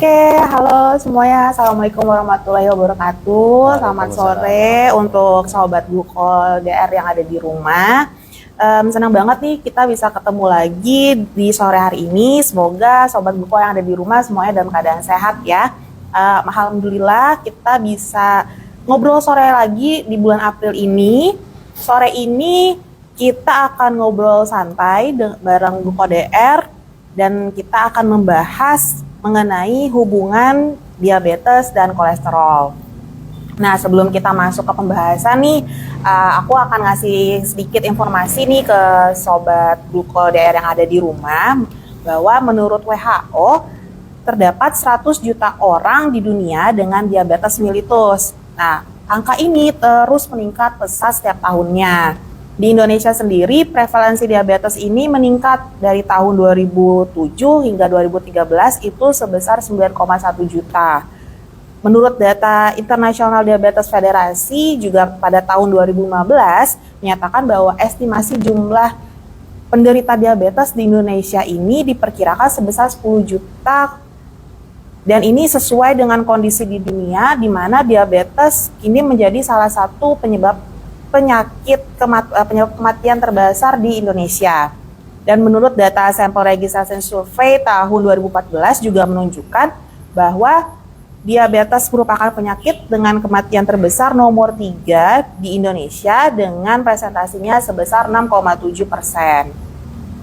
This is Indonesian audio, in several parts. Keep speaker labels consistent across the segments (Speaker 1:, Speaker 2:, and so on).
Speaker 1: Oke, halo semuanya. Assalamualaikum warahmatullahi wabarakatuh. Selamat sore untuk sobat Gluko DR yang ada di rumah. Senang banget nih kita bisa ketemu lagi di sore hari ini. Semoga sobat Gluko yang ada di rumah semuanya dalam keadaan sehat ya. Alhamdulillah kita bisa ngobrol sore lagi di bulan April ini. Sore ini kita akan ngobrol santai bareng Gluko DR dan kita akan membahas mengenai hubungan diabetes dan kolesterol. Nah, sebelum kita masuk ke pembahasan nih, aku akan ngasih sedikit informasi nih ke sobat Gluko DR yang ada di rumah, bahwa menurut WHO, terdapat 100 juta orang di dunia dengan diabetes mellitus. Nah, angka ini terus meningkat pesat setiap tahunnya. Di Indonesia sendiri, prevalensi diabetes ini meningkat dari tahun 2007 hingga 2013 itu sebesar 9,1 juta. Menurut data International Diabetes Federasi juga pada tahun 2015 menyatakan bahwa estimasi jumlah penderita diabetes di Indonesia ini diperkirakan sebesar 10 juta. Dan ini sesuai dengan kondisi di dunia di mana diabetes ini menjadi salah satu penyebab kematian terbesar di Indonesia. Dan menurut data Sample Registration Survey tahun 2014 juga menunjukkan bahwa diabetes merupakan penyakit dengan kematian terbesar nomor 3 di Indonesia dengan presentasinya sebesar 6,7%.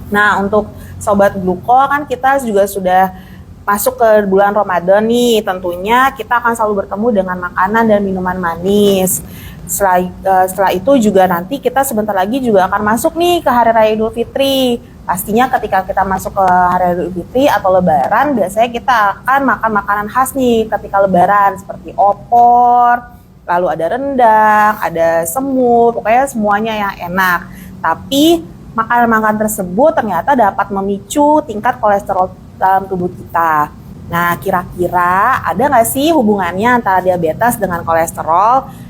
Speaker 1: Nah, untuk Sobat Gluko kan kita juga sudah masuk ke bulan Ramadan nih, tentunya kita akan selalu bertemu dengan makanan dan minuman manis. Setelah itu juga nanti kita sebentar lagi juga akan masuk nih ke Hari Raya Idul Fitri. Pastinya ketika kita masuk ke Hari Raya Idul Fitri atau Lebaran, biasanya kita akan makan makanan khas nih ketika Lebaran seperti opor, lalu ada rendang, ada semur, pokoknya semuanya yang enak. Tapi makanan-makanan tersebut ternyata dapat memicu tingkat kolesterol dalam tubuh kita. Nah, kira-kira ada nggak sih hubungannya antara diabetes dengan kolesterol?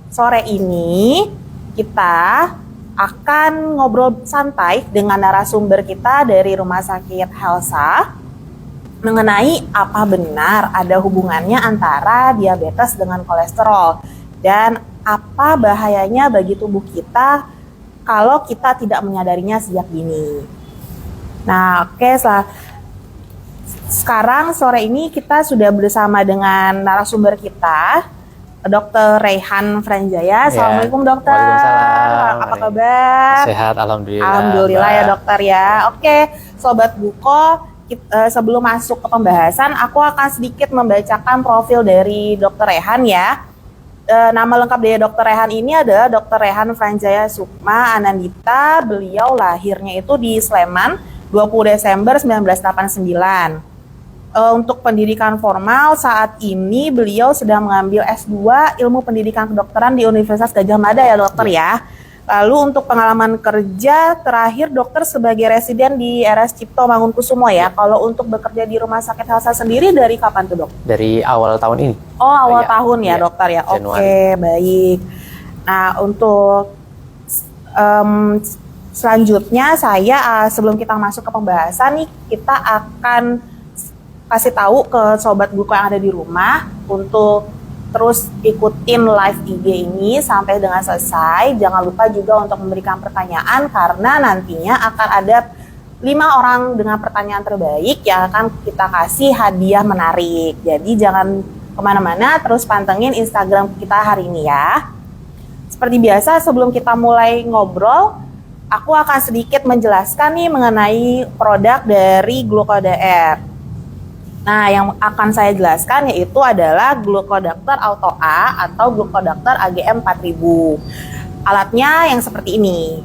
Speaker 1: Sore ini kita akan ngobrol santai dengan narasumber kita dari Rumah Sakit Helsa mengenai apa benar ada hubungannya antara diabetes dengan kolesterol dan apa bahayanya bagi tubuh kita kalau kita tidak menyadarinya sejak dini. Nah, oke, sekarang sore ini kita sudah bersama dengan narasumber kita, Dr. Rehan Franjaya. Assalamualaikum dokter.
Speaker 2: Waalaikumsalam.
Speaker 1: Apa kabar?
Speaker 2: Sehat, alhamdulillah.
Speaker 1: Alhamdulillah ya dokter ya. Oke, Sobat Gluko, sebelum masuk ke pembahasan, aku akan sedikit membacakan profil dari Dr. Rehan ya. Nama lengkap dari Dr. Rehan ini adalah Dr. Rehan Franjaya Sukma Anandita. Beliau lahirnya itu di Sleman 20 Desember 1989. Untuk pendidikan formal saat ini beliau sedang mengambil S2 Ilmu Pendidikan Kedokteran di Universitas Gadjah Mada ya dokter ya. Lalu untuk pengalaman kerja terakhir dokter sebagai residen di RS Cipto Mangunkusumo ya. Kalau untuk bekerja di Rumah Sakit Helsa sendiri dari kapan tuh dok?
Speaker 2: Dari awal tahun ini.
Speaker 1: Oh awal tahun ya dokter ya. Oke, baik. Nah untuk selanjutnya saya sebelum kita masuk ke pembahasan nih, kita akan kasih tahu ke Sobat Gluko yang ada di rumah untuk terus ikutin live IG ini sampai dengan selesai. Jangan lupa juga untuk memberikan pertanyaan karena nantinya akan ada 5 orang dengan pertanyaan terbaik yang akan kita kasih hadiah menarik. Jadi jangan kemana-mana, terus pantengin Instagram kita hari ini ya. Seperti biasa sebelum kita mulai ngobrol, aku akan sedikit menjelaskan nih mengenai produk dari Gluko DR. Nah, yang akan saya jelaskan yaitu adalah Glucodactor Auto A atau Glucodactor AGM 4000. Alatnya yang seperti ini.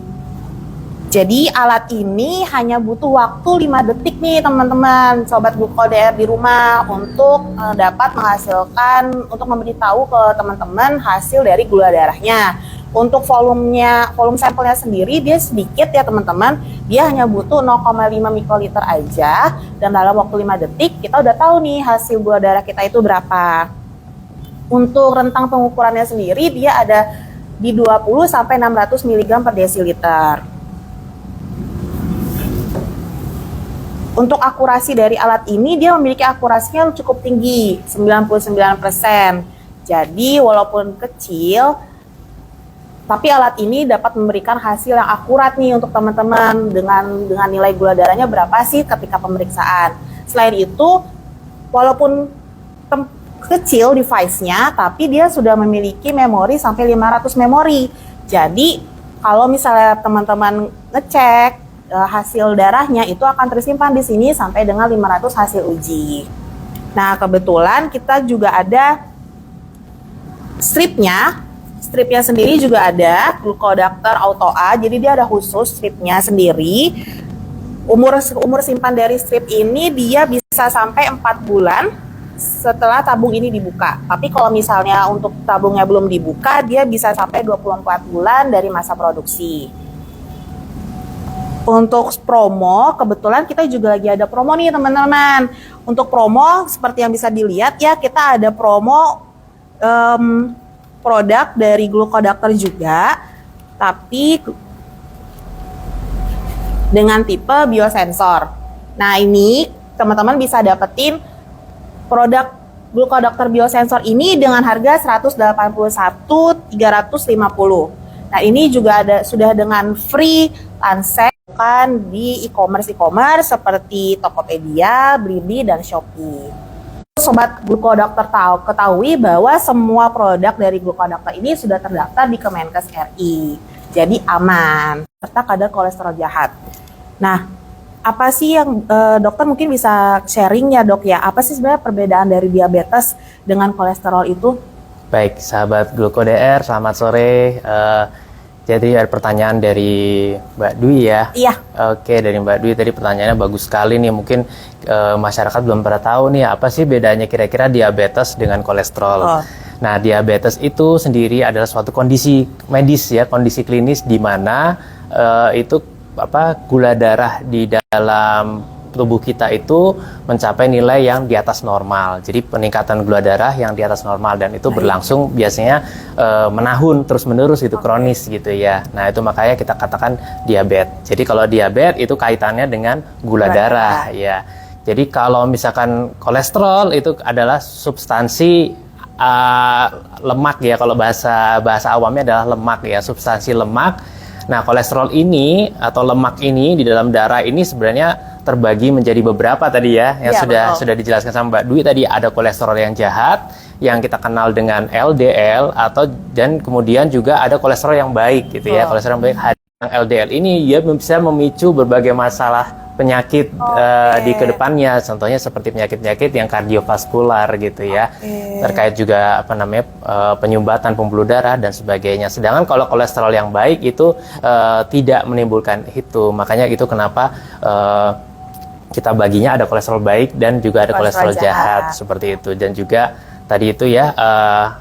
Speaker 1: Jadi alat ini hanya butuh waktu 5 detik nih teman-teman, Sobat Gluko DR di rumah untuk dapat menghasilkan, untuk memberitahu ke teman-teman hasil dari gula darahnya. Untuk volume sampelnya sendiri dia sedikit ya teman-teman, dia hanya butuh 0,5 mikroliter aja dan dalam waktu 5 detik kita udah tahu nih hasil gula darah kita itu berapa. Untuk rentang pengukurannya sendiri dia ada di 20 sampai 600 mg per desiliter. Untuk akurasi dari alat ini, dia memiliki akurasinya cukup tinggi, 99%. Jadi walaupun kecil, tapi alat ini dapat memberikan hasil yang akurat nih untuk teman-teman dengan nilai gula darahnya berapa sih ketika pemeriksaan. Selain itu, walaupun kecil device-nya, tapi dia sudah memiliki memori sampai 500 memori. Jadi kalau misalnya teman-teman ngecek hasil darahnya, itu akan tersimpan di sini sampai dengan 500 hasil uji. Nah, kebetulan kita juga ada stripnya. Stripnya sendiri juga ada, Glucodactor Auto A. Jadi dia ada khusus stripnya sendiri. Umur simpan dari strip ini dia bisa sampai 4 bulan setelah tabung ini dibuka. Tapi kalau misalnya untuk tabungnya belum dibuka, dia bisa sampai 24 bulan dari masa produksi. Untuk promo, kebetulan kita juga lagi ada promo nih teman-teman. Untuk promo, seperti yang bisa dilihat ya, kita ada promo produk dari Glucodactor juga, tapi dengan tipe biosensor. Nah, ini teman-teman bisa dapetin produk Glucodactor biosensor ini dengan harga 181.350. Nah, ini juga sudah dengan free lanseng di e-commerce seperti Tokopedia, Blibli, dan Shopee. Sobat Glucodactor ketahui bahwa semua produk dari Glucodactor ini sudah terdaftar di Kemenkes RI. Jadi aman, serta kadar kolesterol jahat. Nah, apa sih yang dokter mungkin bisa sharing ya dok ya? Apa sih sebenarnya perbedaan dari diabetes dengan kolesterol itu?
Speaker 2: Baik, sahabat GlukoDR, selamat sore. Jadi ada pertanyaan dari Mbak Dwi ya.
Speaker 1: Iya.
Speaker 2: Oke, dari Mbak Dwi tadi pertanyaannya bagus sekali nih. Mungkin masyarakat belum pernah tahu nih apa sih bedanya kira-kira diabetes dengan kolesterol.
Speaker 1: Oh.
Speaker 2: Nah, diabetes itu sendiri adalah suatu kondisi medis ya, kondisi klinis di mana itu gula darah di dalam tubuh kita itu mencapai nilai yang di atas normal. Jadi peningkatan gula darah yang di atas normal dan itu berlangsung biasanya menahun terus-menerus gitu, kronis gitu ya. Nah, itu makanya kita katakan diabetes. Jadi kalau diabetes itu kaitannya dengan gula darah ya. Jadi kalau misalkan kolesterol itu adalah substansi lemak ya, kalau bahasa awamnya adalah lemak ya, substansi lemak. Nah, kolesterol ini atau lemak ini di dalam darah ini sebenarnya terbagi menjadi beberapa tadi ya, yang sudah dijelaskan sama Mbak Dwi tadi. Ada kolesterol yang jahat yang kita kenal dengan LDL dan kemudian juga ada kolesterol yang baik gitu ya. Kolesterol yang baik, yang LDL ini ya bisa memicu berbagai masalah penyakit di kedepannya, contohnya seperti penyakit-penyakit yang kardiovaskular gitu ya, terkait juga penyumbatan pembuluh darah dan sebagainya. Sedangkan kalau kolesterol yang baik itu tidak menimbulkan itu, makanya itu kenapa kita baginya ada kolesterol baik dan juga ada kolesterol jahat seperti itu. Dan juga tadi itu ya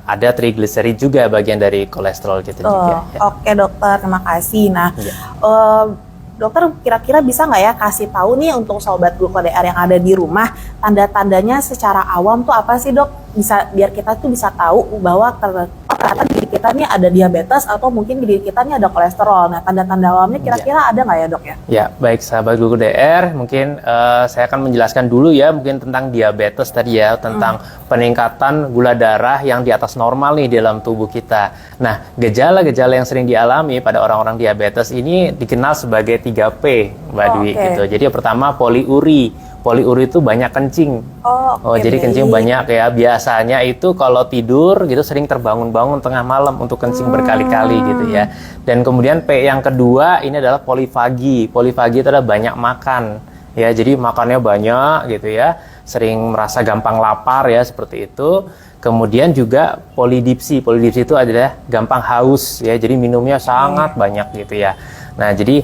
Speaker 2: ada trigliserid juga bagian dari kolesterol gitu juga. Ya.
Speaker 1: Oke dokter, terima kasih. Nah, dokter kira-kira bisa nggak ya kasih tahu nih untuk sobat GlukoDR yang ada di rumah, tanda-tandanya secara awam tuh apa sih dok? Biar kita tuh bisa tahu bahwa ternyata diri kita nih ada diabetes atau mungkin di diri kita nih ada kolesterol. Nah, tanda-tanda awamnya kira-kira ada nggak ya dok ya?
Speaker 2: Ya, baik sahabat GlukoDR, mungkin saya akan menjelaskan dulu ya mungkin tentang diabetes tadi ya, tentang peningkatan gula darah yang di atas normal nih dalam tubuh kita. Nah, gejala-gejala yang sering dialami pada orang-orang diabetes ini dikenal sebagai 3P, Mbak Dwi gitu. Jadi yang pertama poliuri. Poliuri itu banyak kencing. Jadi kencing banyak ya. Biasanya itu kalau tidur gitu sering terbangun-bangun tengah malam untuk kencing berkali-kali gitu ya. Dan kemudian P yang kedua ini adalah polifagi. Polifagi itu adalah banyak makan ya. Jadi makannya banyak gitu ya. Sering merasa gampang lapar ya, seperti itu. Kemudian juga polidipsi. Polidipsi itu adalah gampang haus ya. Jadi minumnya sangat banyak gitu ya. Nah, jadi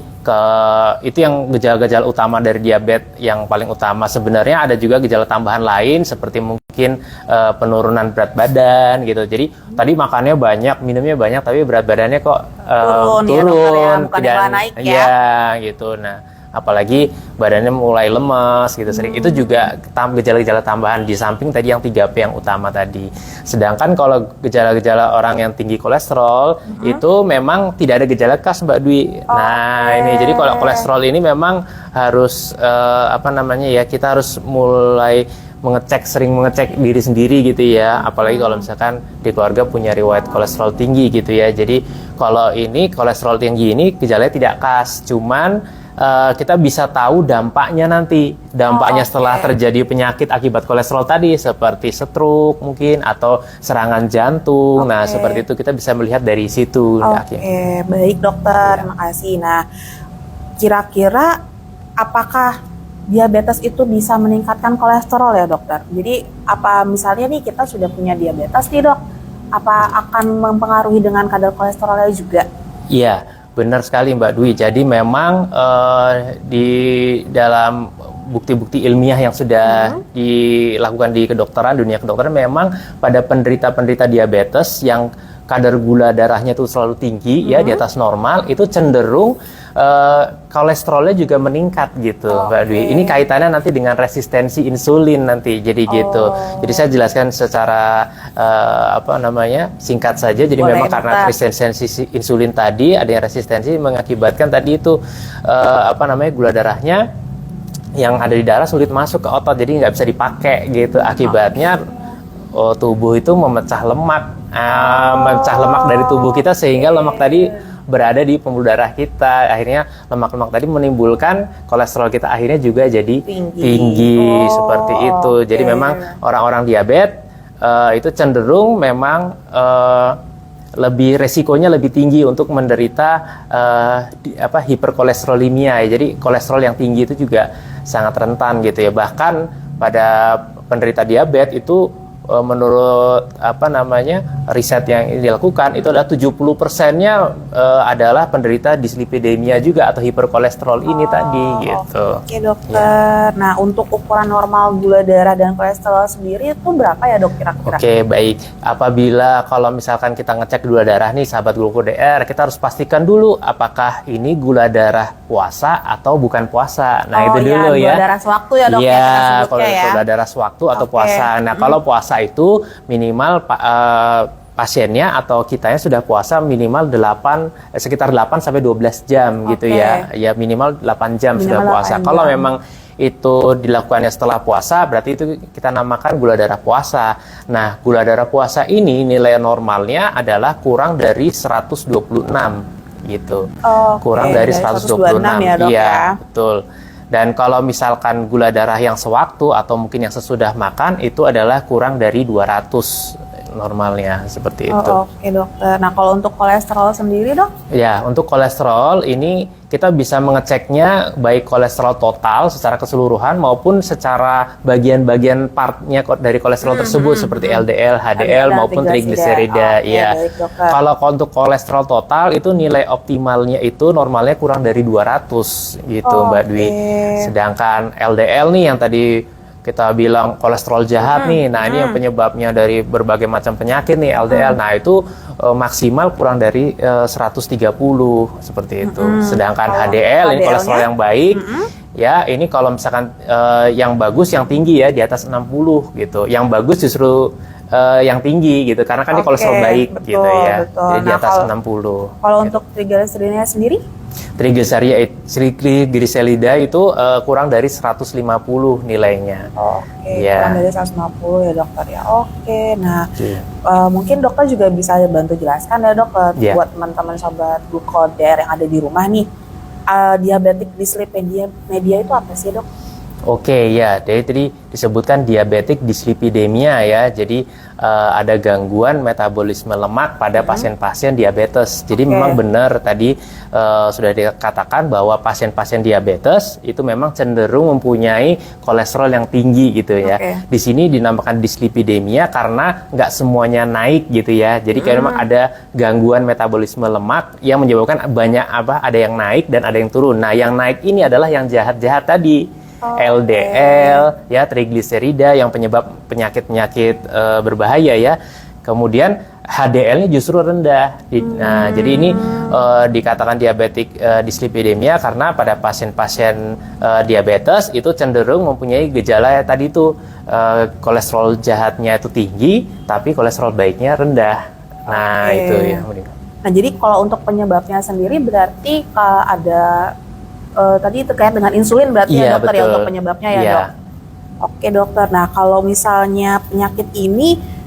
Speaker 2: itu yang gejala-gejala utama dari diabetes yang paling utama. Sebenarnya ada juga gejala tambahan lain seperti mungkin penurunan berat badan gitu. Jadi tadi makannya banyak, minumnya banyak, tapi berat badannya kok turun,
Speaker 1: bukan malah naik ya.
Speaker 2: Ya gitu. Nah, apalagi badannya mulai lemas gitu sering. Itu juga gejala-gejala tambahan di samping tadi yang 3P yang utama tadi. Sedangkan kalau gejala-gejala orang yang tinggi kolesterol itu memang tidak ada gejala khas Mbak Dwi. Nah, ini jadi kalau kolesterol ini memang harus kita harus mulai sering mengecek diri sendiri gitu ya, apalagi kalau misalkan di keluarga punya riwayat kolesterol tinggi gitu ya. Jadi kalau ini kolesterol tinggi ini gejalanya tidak khas, cuman kita bisa tahu dampaknya nanti, setelah terjadi penyakit akibat kolesterol tadi seperti stroke mungkin atau serangan jantung. Nah, seperti itu kita bisa melihat dari situ.
Speaker 1: Baik dokter, terima kasih. Nah, kira-kira apakah diabetes itu bisa meningkatkan kolesterol ya dokter? Jadi apa misalnya nih kita sudah punya diabetes nih dok, apa akan mempengaruhi dengan kadar kolesterolnya juga?
Speaker 2: Iya, benar sekali Mbak Dwi. Jadi memang di dalam bukti-bukti ilmiah yang sudah dilakukan di dunia kedokteran memang pada penderita diabetes yang kadar gula darahnya itu selalu tinggi ya di atas normal, itu cenderung kolesterolnya juga meningkat gitu Mbak Dwi. Ini kaitannya nanti dengan resistensi insulin nanti jadi gitu. Jadi saya jelaskan secara singkat saja. Jadi memang karena resistensi insulin tadi, ada yang resistensi mengakibatkan tadi itu gula darahnya yang ada di darah sulit masuk ke otot, jadi nggak bisa dipakai gitu. Akibatnya tubuh itu memecah lemak dari tubuh kita sehingga lemak tadi berada di pembuluh darah kita. Akhirnya lemak-lemak tadi menimbulkan kolesterol kita akhirnya juga jadi tinggi seperti itu. Jadi memang orang-orang diabetes itu cenderung memang resikonya lebih tinggi untuk menderita hiperkolesterolemia. Jadi kolesterol yang tinggi itu juga sangat rentan gitu ya. Bahkan pada penderita diabetes itu menurut riset yang dilakukan itu adalah 70%-nya adalah penderita dislipidemia juga atau hiperkolesterol ini tadi gitu.
Speaker 1: Oke dokter. Nah, untuk ukuran normal gula darah dan kolesterol sendiri itu berapa ya dok kira-kira?
Speaker 2: Oke, baik. Apabila kalau misalkan kita ngecek gula darah nih sahabat GlukoDR, kita harus pastikan dulu apakah ini gula darah puasa atau bukan puasa. Nah, itu dulu ya.
Speaker 1: Gula darah sewaktu ya dok.
Speaker 2: Iya, kalau gula darah sewaktu atau puasa. Nah, kalau puasa itu minimal pasiennya atau kitanya sudah puasa minimal sekitar 8 sampai 12 jam gitu ya. Ya minimal 8 jam sudah puasa. Kalau memang itu dilakukannya setelah puasa, berarti itu kita namakan gula darah puasa. Nah, gula darah puasa ini nilai normalnya adalah kurang dari 126 gitu. Kurang dari 126
Speaker 1: ya dok ya.
Speaker 2: Betul. Dan kalau misalkan gula darah yang sewaktu atau mungkin yang sesudah makan itu adalah kurang dari 200 normalnya seperti itu.
Speaker 1: Oke dokter. Nah kalau untuk kolesterol sendiri dok?
Speaker 2: Ya, untuk kolesterol ini kita bisa mengeceknya baik kolesterol total secara keseluruhan maupun secara bagian-bagian partnya dari kolesterol tersebut seperti LDL, HDL maupun trigliserida. Ya. Kalau untuk kolesterol total itu nilai optimalnya itu normalnya kurang dari 200 gitu Mbak Dwi. Sedangkan LDL nih yang tadi kita bilang kolesterol jahat nih, nah ini yang penyebabnya dari berbagai macam penyakit nih LDL, nah itu maksimal kurang dari 130 seperti itu. Sedangkan HDL ini kolesterol yang baik, ya ini kalau misalkan yang bagus yang tinggi ya di atas 60 gitu, yang bagus justru yang tinggi gitu, karena kan ini kolesterol baik gitu ya, jadi di atas 60.
Speaker 1: Kalau untuk trigliserida sendiri?
Speaker 2: Trigliserida itu kurang dari 150 nilainya.
Speaker 1: Kurang dari 150 ya dokter ya. Nah mungkin dokter juga bisa bantu jelaskan ya dok buat teman-teman sobat GlukoDR yang ada di rumah nih, diabetic dyslipidemia itu apa sih dok?
Speaker 2: Jadi tadi disebutkan diabetic dyslipidemia ya. Jadi ada gangguan metabolisme lemak pada pasien-pasien diabetes. Jadi memang benar tadi sudah dikatakan bahwa pasien-pasien diabetes itu memang cenderung mempunyai kolesterol yang tinggi gitu ya. Di sini dinamakan dyslipidemia karena nggak semuanya naik gitu ya. Jadi kayak memang ada gangguan metabolisme lemak yang menyebabkan ada yang naik dan ada yang turun. Nah, yang naik ini adalah yang jahat-jahat tadi. LDL ya, trigliserida yang penyebab penyakit-penyakit berbahaya ya. Kemudian HDL-nya justru rendah. Nah, jadi ini dikatakan diabetik dislipidemia karena pada pasien-pasien diabetes itu cenderung mempunyai gejala tadi itu kolesterol jahatnya itu tinggi, tapi kolesterol baiknya rendah. Nah, itu ya.
Speaker 1: Nah, jadi kalau untuk penyebabnya sendiri berarti ada tadi terkait dengan insulin berarti ya dokter, betul. Ya untuk penyebabnya ya dok. Oke dokter, nah kalau misalnya penyakit ini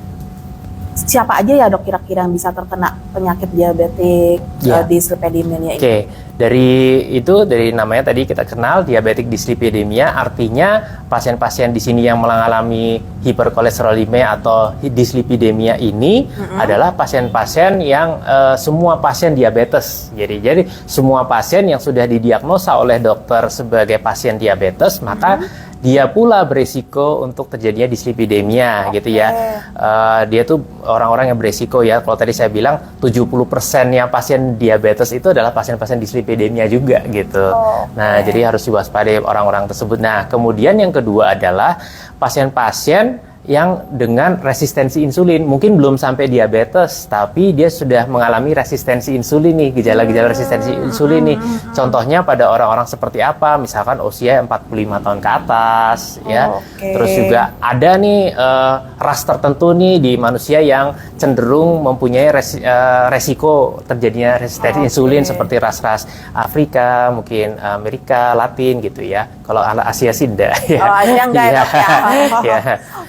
Speaker 1: siapa aja ya dok kira-kira yang bisa terkena penyakit diabetik dislipidemia ini? Oke,
Speaker 2: dari namanya tadi kita kenal diabetik dislipidemia, artinya pasien-pasien di sini yang mengalami hiperkolesterolemia atau dislipidemia ini adalah pasien-pasien yang semua pasien diabetes. Jadi semua pasien yang sudah didiagnosa oleh dokter sebagai pasien diabetes, maka dia pula berisiko untuk terjadinya dislipidemia gitu ya. Dia tuh orang-orang yang berisiko ya. Kalau tadi saya bilang 70% yang pasien diabetes itu adalah pasien-pasien dislipidemia juga gitu. Nah, jadi harus diwaspadai orang-orang tersebut. Nah, kemudian yang kedua adalah pasien-pasien yang dengan resistensi insulin, mungkin belum sampai diabetes, tapi dia sudah mengalami resistensi insulin nih, gejala-gejala resistensi insulin nih. Contohnya pada orang-orang seperti apa? Misalkan usia 45 tahun ke atas, ya. Terus juga ada nih ras tertentu nih di manusia yang cenderung mempunyai resiko terjadinya resistensi insulin seperti ras-ras Afrika, mungkin Amerika Latin gitu ya. Kalau Asia sih enggak.
Speaker 1: Asia enggak ya, dok ya.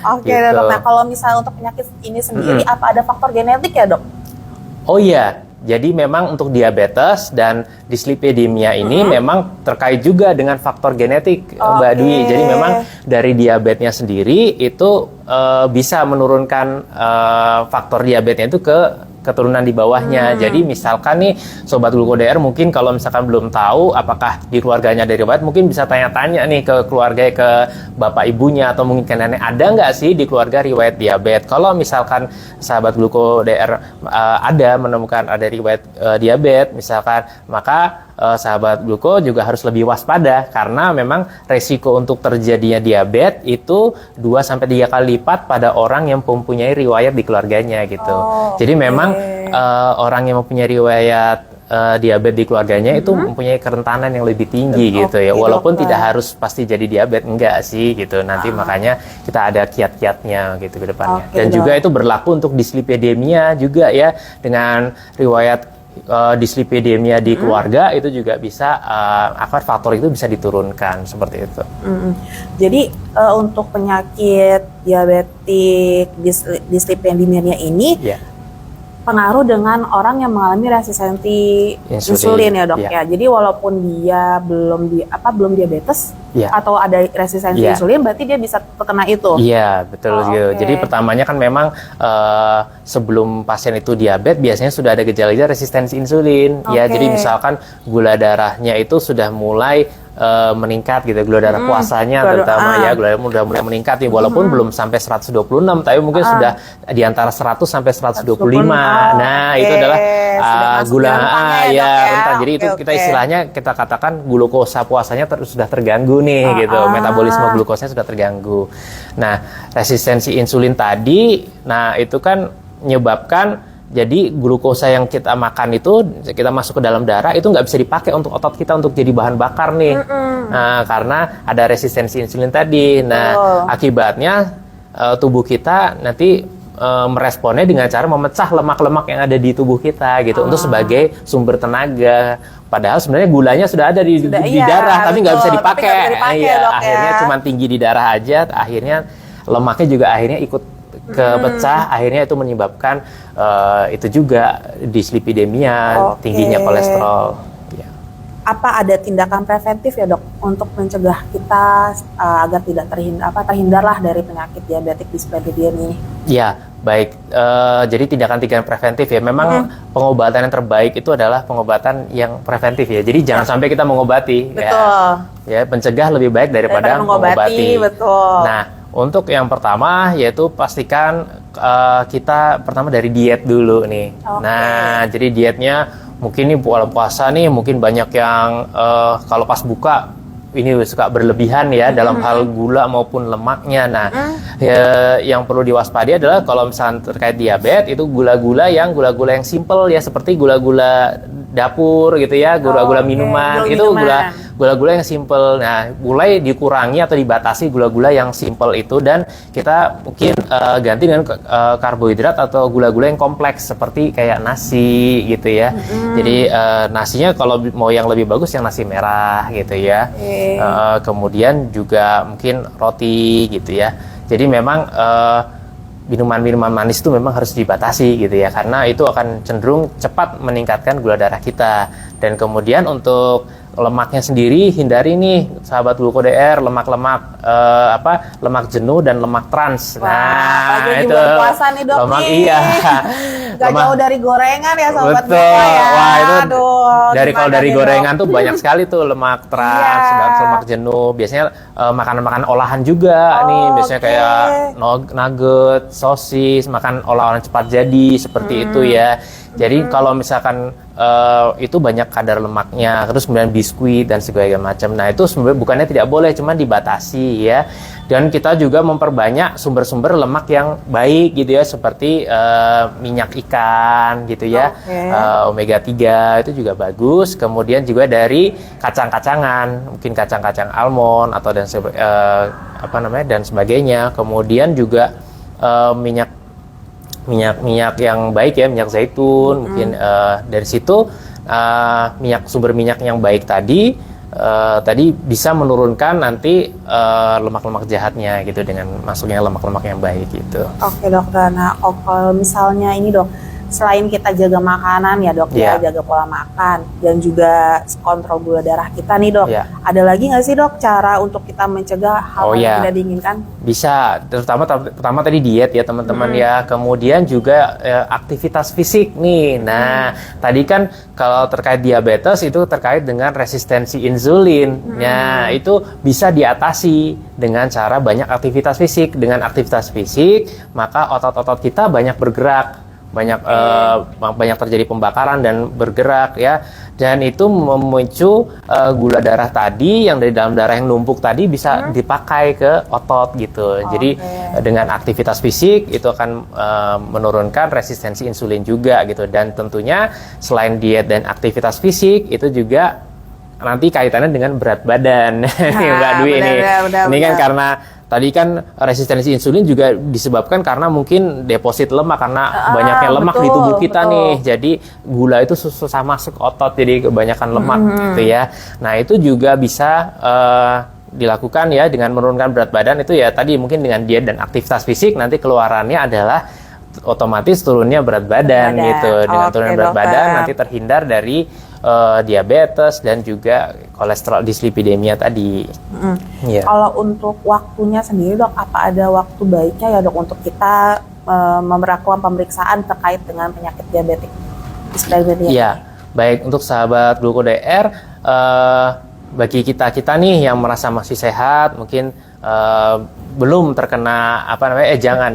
Speaker 1: Oke,
Speaker 2: gitu.
Speaker 1: dok. Nah, kalau misalnya untuk penyakit ini sendiri, apa ada faktor genetik ya, dok?
Speaker 2: Oh iya, jadi memang untuk diabetes dan dislipidemia ini memang terkait juga dengan faktor genetik, Mbak Dwi. Jadi memang dari diabetesnya sendiri itu bisa menurunkan faktor diabetesnya itu ke keturunan di bawahnya. Jadi misalkan nih Sobat Gluko DR mungkin kalau misalkan belum tahu apakah di keluarganya ada riwayat, mungkin bisa tanya-tanya nih ke keluarga, ke bapak ibunya atau mungkin ke nenek, ada nggak sih di keluarga riwayat diabetes. Kalau misalkan sahabat Gluko DR ada menemukan ada riwayat diabetes misalkan, maka sahabat Gluko juga harus lebih waspada karena memang resiko untuk terjadinya diabetes itu 2-3 kali lipat pada orang yang mempunyai riwayat di keluarganya gitu. Jadi memang orang yang mempunyai riwayat diabetes di keluarganya itu mempunyai kerentanan yang lebih tinggi gitu ya. Walaupun tidak harus pasti jadi diabetes, enggak sih gitu. Nanti makanya kita ada kiat-kiatnya gitu ke depannya. Dan juga itu berlaku untuk dislipidemia juga ya, dengan riwayat dislipidemia di keluarga itu juga bisa faktor itu bisa diturunkan seperti itu.
Speaker 1: Jadi untuk penyakit diabetik dislipidemia ini pengaruh dengan orang yang mengalami resistensi insulin ya dok ya. Jadi walaupun dia belum diabetes atau ada resistensi insulin, berarti dia bisa terkena itu.
Speaker 2: Iya betul gitu. Jadi pertamanya kan memang sebelum pasien itu diabetes biasanya sudah ada gejala-gejala resistensi insulin. Ya jadi misalkan gula darahnya itu sudah mulai meningkat gitu, gula darah puasanya terutama ya, gula darah udah mulai meningkat ya, walaupun belum sampai 126 tapi mungkin sudah di antara 100 sampai 125. Nah, itu adalah gula rentan. Jadi itu kita istilahnya kita katakan glukosa puasanya sudah terganggu nih gitu. Metabolisme glukosanya sudah terganggu. Nah, resistensi insulin tadi itu kan menyebabkan jadi glukosa yang kita makan itu, kita masuk ke dalam darah itu nggak bisa dipakai untuk otot kita untuk jadi bahan bakar nih. Nah, karena ada resistensi insulin tadi. Nah, akibatnya tubuh kita nanti meresponnya dengan cara memecah lemak-lemak yang ada di tubuh kita gitu untuk sebagai sumber tenaga. Padahal sebenarnya gulanya sudah ada di darah, tapi nggak bisa dipakai. Akhirnya cuma tinggi di darah aja. Akhirnya lemaknya juga akhirnya ikut kepecah, akhirnya itu menyebabkan itu juga dislipidemia, tingginya kolesterol.
Speaker 1: Apa ada tindakan preventif ya dok untuk mencegah kita agar tidak terhindarlah dari penyakit diabetik dislipidemia ini? Ya,
Speaker 2: baik. Jadi tindakan-tindakan preventif ya. Memang pengobatan yang terbaik itu adalah pengobatan yang preventif ya. Jadi jangan sampai kita mengobati.
Speaker 1: Betul.
Speaker 2: Ya, pencegah lebih baik daripada mengobati.
Speaker 1: Betul.
Speaker 2: Nah, untuk yang pertama yaitu pastikan kita pertama dari diet dulu nih. Nah, jadi dietnya mungkin nih puasa nih mungkin banyak yang kalau pas buka ini suka berlebihan ya dalam hal gula maupun lemaknya. Nah, yang perlu diwaspadai adalah kalau misalnya terkait diabetes itu gula-gula yang simple ya, seperti gula-gula dapur gitu ya, gula-gula minuman, itu gula-gula yang simple. Nah, mulai dikurangi atau dibatasi gula-gula yang simple itu, dan kita mungkin ganti dengan karbohidrat atau gula-gula yang kompleks seperti kayak nasi gitu ya. Jadi nasinya kalau mau yang lebih bagus yang nasi merah gitu ya. Kemudian juga mungkin roti gitu ya. Jadi memang minuman-minuman manis itu memang harus dibatasi gitu ya, karena itu akan cenderung cepat meningkatkan gula darah kita. Dan kemudian untuk lemaknya sendiri, hindari nih sahabat Gluko.dr, lemak-lemak lemak jenuh dan lemak trans.
Speaker 1: Wah, itu bulan puasa nih dok,
Speaker 2: lemak
Speaker 1: nih.
Speaker 2: Iya.
Speaker 1: Gak jauh dari gorengan ya sobat
Speaker 2: Betul.
Speaker 1: Gluko ya.
Speaker 2: Wah, itu kalau dari
Speaker 1: nih,
Speaker 2: gorengan tuh banyak sekali tuh lemak trans dan lemak jenuh. Biasanya makanan-makanan olahan juga nih, biasanya kayak nugget, sosis, makan olahan cepat jadi seperti itu ya. Jadi kalau misalkan itu banyak kadar lemaknya, terus kemudian biskuit dan segala macam. Nah, itu sebenarnya bukannya tidak boleh, cuman dibatasi ya. Dan kita juga memperbanyak sumber-sumber lemak yang baik gitu ya, seperti minyak ikan gitu ya. Omega 3 itu juga bagus. Kemudian juga dari kacang-kacangan, mungkin kacang-kacang almond atau dan sebagainya. Kemudian juga minyak yang baik ya, minyak zaitun, mungkin dari situ sumber minyak yang baik tadi bisa menurunkan nanti lemak-lemak jahatnya gitu dengan masuknya lemak-lemak yang baik gitu.
Speaker 1: Oke dok, nah kalau misalnya ini dok, selain kita jaga makanan ya dok, ya jaga pola makan dan juga kontrol gula darah kita nih dok, ada lagi nggak sih dok cara untuk kita mencegah hal yang tidak diinginkan?
Speaker 2: Bisa, pertama tadi diet ya teman-teman ya, kemudian juga aktivitas fisik nih. Nah, tadi kan kalau terkait diabetes itu terkait dengan resistensi insulin. Nah, itu bisa diatasi dengan cara banyak aktivitas fisik. Dengan aktivitas fisik, maka otot-otot kita banyak bergerak. Banyak terjadi pembakaran dan bergerak ya, dan itu memicu gula darah tadi yang dari dalam darah yang numpuk tadi bisa dipakai ke otot gitu. Jadi dengan aktivitas fisik itu akan menurunkan resistensi insulin juga gitu. Dan tentunya selain diet dan aktivitas fisik itu juga nanti kaitannya dengan berat badan. Mbak Dwi ini kan karena tadi kan resistensi insulin juga disebabkan karena mungkin deposit lemak, karena banyaknya lemak di tubuh kita nih. Jadi gula itu susah masuk otot, jadi kebanyakan lemak gitu ya. Nah, itu juga bisa dilakukan ya dengan menurunkan berat badan itu ya tadi mungkin dengan diet dan aktivitas fisik, nanti keluarannya adalah otomatis turunnya berat badan gitu. Dengan turunnya berat badan nanti terhindar dari diabetes dan juga kolesterol dislipidemia tadi.
Speaker 1: Kalau untuk waktunya sendiri dok, apa ada waktu baiknya ya dok untuk kita melakukan pemeriksaan terkait dengan penyakit diabetes?
Speaker 2: Iya, baik untuk sahabat Gluko.dr, bagi kita nih yang merasa masih sehat, mungkin belum terkena jangan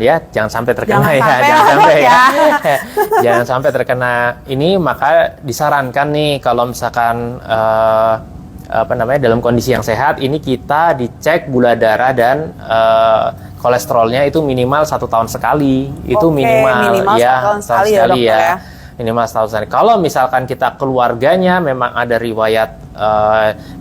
Speaker 2: sampai terkena jangan sampai terkena ini, maka disarankan nih kalau misalkan dalam kondisi yang sehat ini kita dicek gula darah dan kolesterolnya itu minimal 1 tahun sekali. Itu minimal ya, 1 tahun sekali ya. Minimal 1 tahun sekali. Kalau misalkan kita keluarganya memang ada riwayat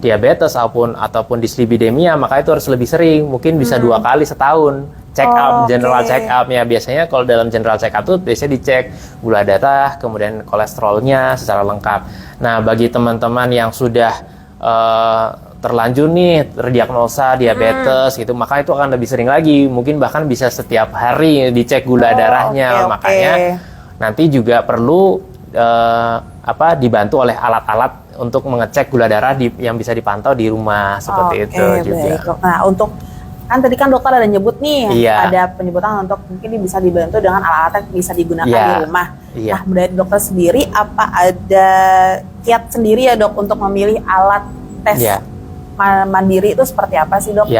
Speaker 2: diabetes ataupun dislipidemia, maka itu harus lebih sering, mungkin bisa 2 kali setahun check up, general check up ya. Biasanya kalau dalam general check up tuh biasanya dicek gula darah, kemudian kolesterolnya secara lengkap. Nah, bagi teman-teman yang sudah terlanjur nih terdiagnosa diabetes gitu, maka itu akan lebih sering lagi, mungkin bahkan bisa setiap hari dicek gula darahnya. Makanya nanti juga perlu dibantu oleh alat-alat untuk mengecek gula darah yang bisa dipantau di rumah seperti itu juga.
Speaker 1: Baik. Nah, untuk kan tadi kan dokter ada nyebut nih, ada penyebutan untuk mungkin bisa dibantu dengan alat-alat yang bisa digunakan di rumah. Nah, dari dokter sendiri apa ada kiat sendiri ya dok untuk memilih alat tes mandiri itu seperti apa sih dok?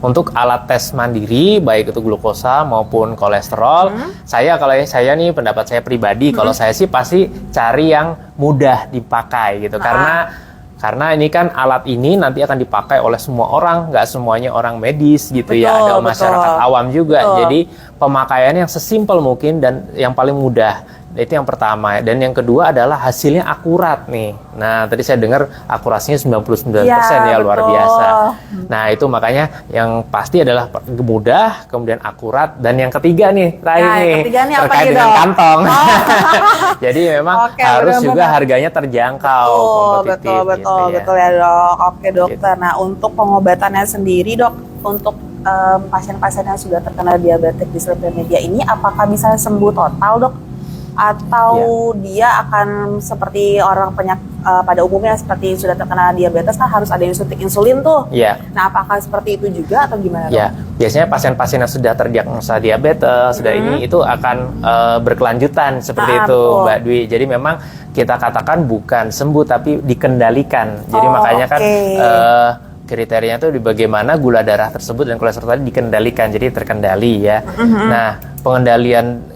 Speaker 2: Untuk alat tes mandiri, baik itu glukosa maupun kolesterol, kalau saya nih pendapat saya pribadi, kalau saya sih pasti cari yang mudah dipakai gitu, karena ini kan alat ini nanti akan dipakai oleh semua orang, nggak semuanya orang medis gitu ya, ada masyarakat awam juga. Jadi pemakaiannya yang sesimpel mungkin dan yang paling mudah Itu yang pertama. Dan yang kedua adalah hasilnya akurat nih. Nah, tadi saya dengar akurasinya 99% ya, luar
Speaker 1: betul.
Speaker 2: biasa. Nah, itu makanya yang pasti adalah mudah, kemudian akurat, dan yang ketiga nih, terakhir
Speaker 1: Nah, yang
Speaker 2: nih,
Speaker 1: ketiga nih apa
Speaker 2: terkait
Speaker 1: nih,
Speaker 2: dengan
Speaker 1: Dok?
Speaker 2: kantong.
Speaker 1: Oh.
Speaker 2: Jadi memang
Speaker 1: Oke,
Speaker 2: harus
Speaker 1: benar-benar.
Speaker 2: juga harganya terjangkau, kompetitif
Speaker 1: Betul
Speaker 2: gitu
Speaker 1: ya dok. Oke dokter. Nah untuk pengobatannya sendiri dok, untuk pasien-pasien yang sudah terkena diabetes dislipidemia ini, apakah bisa sembuh total dok? Atau dia akan seperti orang pada umumnya seperti sudah terkena diabetes kan harus ada yang suntik insulin tuh.
Speaker 2: Iya.
Speaker 1: Nah apakah seperti itu juga atau gimana dok?
Speaker 2: Ya, biasanya pasien-pasien yang sudah terdiagnosa diabetes, sudah ini itu akan berkelanjutan seperti itu,
Speaker 1: betul.
Speaker 2: Mbak Dwi. Jadi memang kita katakan bukan sembuh tapi dikendalikan. Jadi makanya kan kriterianya itu di bagaimana gula darah tersebut dan kolesterol tadi dikendalikan, jadi terkendali ya. Nah, pengendalian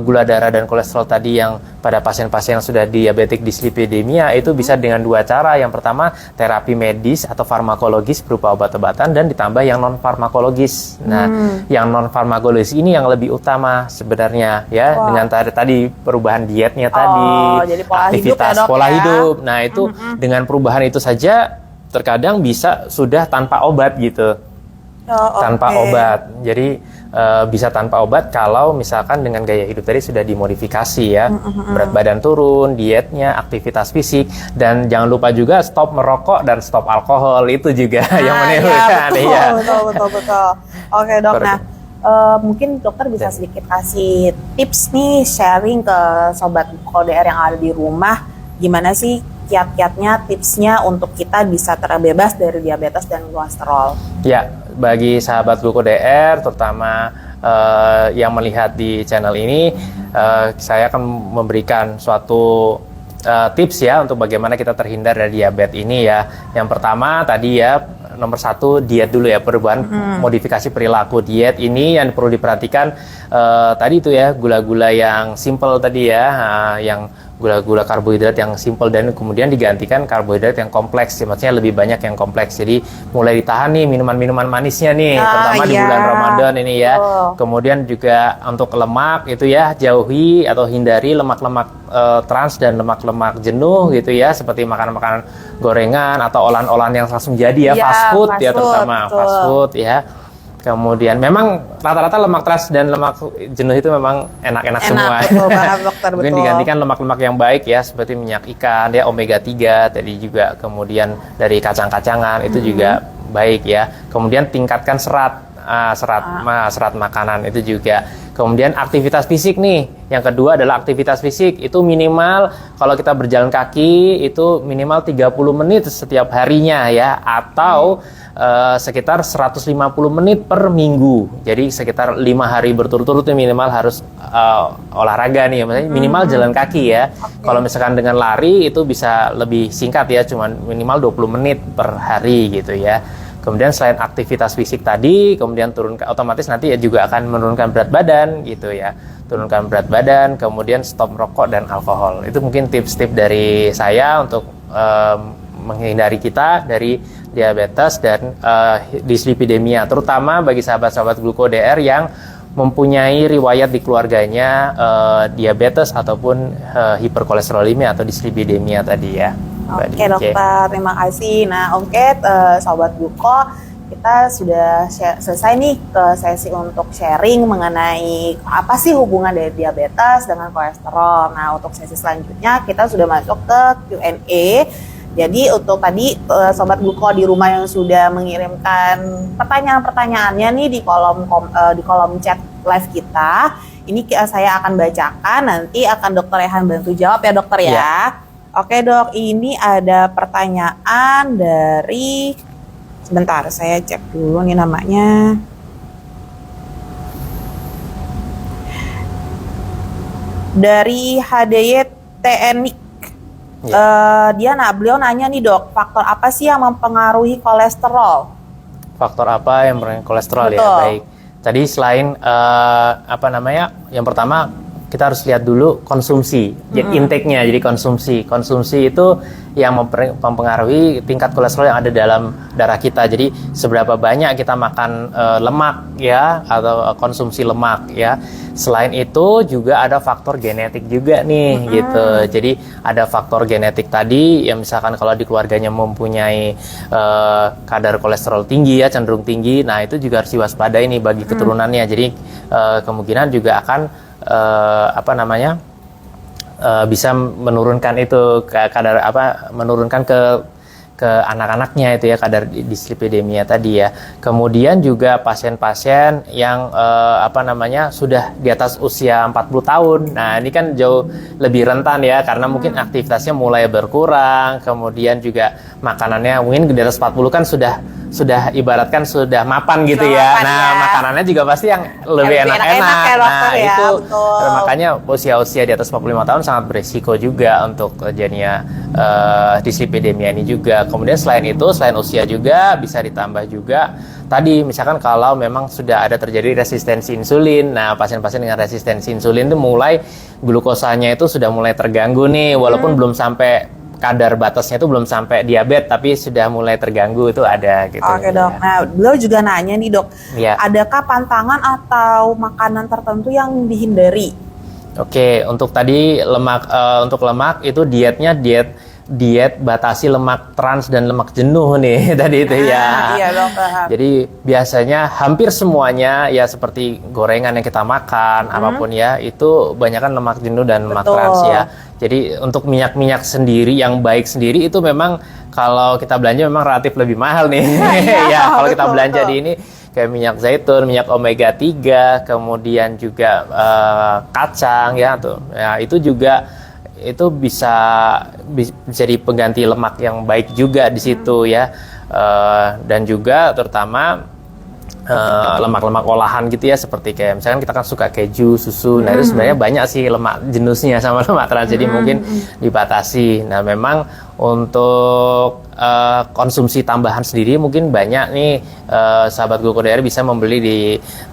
Speaker 2: gula darah dan kolesterol tadi yang pada pasien-pasien yang sudah diabetik dislipidemia itu bisa dengan dua cara. Yang pertama terapi medis atau farmakologis berupa obat-obatan, dan ditambah yang non farmakologis. Nah, yang non farmakologis ini yang lebih utama sebenarnya ya, dengan tadi perubahan dietnya tadi,
Speaker 1: jadi pola
Speaker 2: aktivitas
Speaker 1: hidup ya, dok,
Speaker 2: pola
Speaker 1: ya?
Speaker 2: hidup. Nah, itu dengan perubahan itu saja terkadang bisa sudah tanpa obat gitu. Tanpa obat. Jadi bisa tanpa obat kalau misalkan dengan gaya hidup tadi sudah dimodifikasi ya. Berat badan turun, dietnya, aktivitas fisik, dan jangan lupa juga stop merokok dan stop alkohol, itu juga yang menentukan.
Speaker 1: Betul. Oke dok. Nah mungkin dokter bisa sedikit kasih tips nih, sharing ke sobat KDR yang ada di rumah, gimana sih kiat-kiatnya, tipsnya untuk kita bisa terbebas dari diabetes dan kolesterol.
Speaker 2: Ya, bagi sahabat Gluko DR, terutama yang melihat di channel ini, saya akan memberikan suatu tips ya untuk bagaimana kita terhindar dari diabetes ini ya. Yang pertama tadi ya, nomor satu diet dulu ya, perubahan modifikasi perilaku. Diet ini yang perlu diperhatikan tadi itu ya, gula-gula yang simple tadi ya, yang gula-gula karbohidrat yang simple, dan kemudian digantikan karbohidrat yang kompleks, maksudnya lebih banyak yang kompleks. Jadi mulai ditahan nih minuman-minuman manisnya nih, terutama di bulan Ramadan ini ya. Kemudian juga untuk lemak itu ya, jauhi atau hindari lemak-lemak trans dan lemak-lemak jenuh gitu ya, seperti makanan-makanan gorengan atau olahan-olahan yang langsung jadi ya, fast food ya, terutama fast food ya. Kemudian memang rata-rata lemak trans dan lemak jenuh itu memang enak-enak semua.
Speaker 1: Betul banget dokter, betul.
Speaker 2: Mungkin digantikan lemak-lemak yang baik ya, seperti minyak ikan ya, omega 3 tadi juga, kemudian dari kacang-kacangan itu juga baik ya. Kemudian tingkatkan serat makanan itu juga. Kemudian aktivitas fisik nih. Yang kedua adalah aktivitas fisik. Itu minimal kalau kita berjalan kaki itu minimal 30 menit setiap harinya ya, atau sekitar 150 menit per minggu. Jadi sekitar 5 hari berturut-turut minimal harus olahraga nih, maksudnya minimal jalan kaki ya. Kalau misalkan dengan lari itu bisa lebih singkat ya, cuman minimal 20 menit per hari gitu ya. Kemudian selain aktivitas fisik tadi, kemudian otomatis nanti ya juga akan menurunkan berat badan gitu ya. Turunkan berat badan, kemudian stop merokok dan alkohol. Itu mungkin tips-tips dari saya untuk menghindari kita dari diabetes dan dislipidemia, terutama bagi sahabat-sahabat Gluko DR yang mempunyai riwayat di keluarganya diabetes ataupun hiperkolesterolemia atau dislipidemia tadi ya.
Speaker 1: Oke dokter, terima kasih. Nah sobat Gluko, kita sudah selesai nih ke sesi untuk sharing mengenai apa sih hubungan dari diabetes dengan kolesterol. Nah untuk sesi selanjutnya kita sudah masuk ke Q&A. Jadi untuk tadi sobat Gluko di rumah yang sudah mengirimkan pertanyaan-pertanyaannya nih di kolom chat live kita, ini saya akan bacakan, nanti akan Dokter Rehan bantu jawab ya dokter ya. Oke dok, ini ada pertanyaan dari, sebentar saya cek dulu nih namanya. Dari HDY TNIK. Beliau nanya nih dok, faktor apa sih yang mempengaruhi kolesterol?
Speaker 2: Faktor apa yang mempengaruhi kolesterol? Betul. Ya baik. Tadi selain yang pertama kita harus lihat dulu konsumsi, intake-nya. Jadi konsumsi itu yang mempengaruhi tingkat kolesterol yang ada dalam darah kita. Jadi seberapa banyak kita makan lemak ya, atau konsumsi lemak ya. Selain itu juga ada faktor genetik juga nih gitu. Jadi ada faktor genetik tadi yang misalkan kalau di keluarganya mempunyai kadar kolesterol tinggi ya, cenderung tinggi. Nah, itu juga harus diwaspadai nih bagi keturunannya. Jadi kemungkinan juga akan bisa menurunkan itu kadar menurunkan ke anak-anaknya itu ya, kadar dislipidemia tadi ya. Kemudian juga pasien-pasien yang sudah di atas usia 40 tahun. Nah, ini kan jauh lebih rentan ya, karena mungkin aktivitasnya mulai berkurang, kemudian juga makanannya mungkin di atas 40 kan sudah ibaratkan sudah mapan gitu ya. Nah, makanannya juga pasti yang lebih enak-enak.
Speaker 1: Ya,
Speaker 2: Nah,
Speaker 1: ya,
Speaker 2: itu
Speaker 1: betul.
Speaker 2: makanya usia-usia di atas 45 tahun sangat berisiko juga untuk terjadinya dislipidemia ini juga. Kemudian selain usia juga bisa ditambah juga tadi misalkan kalau memang sudah ada terjadi resistensi insulin. Nah, pasien-pasien dengan resistensi insulin itu mulai glukosanya itu sudah mulai terganggu nih, walaupun belum sampai kadar batasnya itu belum sampai diabetes, tapi sudah mulai terganggu itu ada gitu.
Speaker 1: Oke dok, nah beliau juga nanya nih dok,
Speaker 2: ya.
Speaker 1: Adakah pantangan atau makanan tertentu yang dihindari?
Speaker 2: Oke, untuk tadi untuk lemak itu dietnya diet batasi lemak trans dan lemak jenuh nih tadi itu ya.
Speaker 1: Iya dok.
Speaker 2: Jadi biasanya hampir semuanya ya seperti gorengan yang kita makan apapun ya itu banyak kan lemak jenuh dan lemak trans ya. Jadi untuk minyak-minyak sendiri yang baik sendiri itu memang kalau kita belanja memang relatif lebih mahal nih. Ya kalau kita belanja di ini kayak minyak zaitun, minyak omega 3, kemudian juga kacang ya tuh. Ya itu juga itu bisa jadi pengganti lemak yang baik juga di situ ya. Dan juga terutama lemak-lemak olahan gitu ya, seperti kayak misalkan kita kan suka keju, susu. Nah, itu sebenarnya banyak sih lemak jenuhnya sama lemak trans, jadi mungkin dibatasi. Nah, memang untuk konsumsi tambahan sendiri mungkin banyak nih sahabat GlukoDR bisa membeli di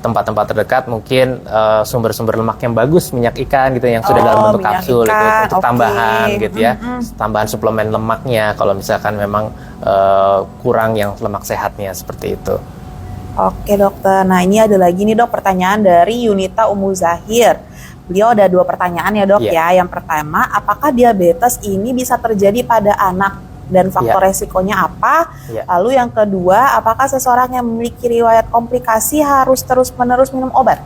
Speaker 2: tempat-tempat terdekat mungkin sumber-sumber lemak yang bagus, minyak ikan gitu yang sudah dalam bentuk kapsul itu untuk tambahan gitu ya, tambahan suplemen lemaknya kalau misalkan memang kurang yang lemak sehatnya seperti itu.
Speaker 1: Oke dokter, nah ini ada lagi nih dok pertanyaan dari Yunita Umu Zahir. Beliau ada 2 pertanyaan ya dok ya. Yang pertama, apakah diabetes ini bisa terjadi pada anak dan faktor resikonya apa? Lalu yang kedua, apakah seseorang yang memiliki riwayat komplikasi harus terus-menerus minum obat?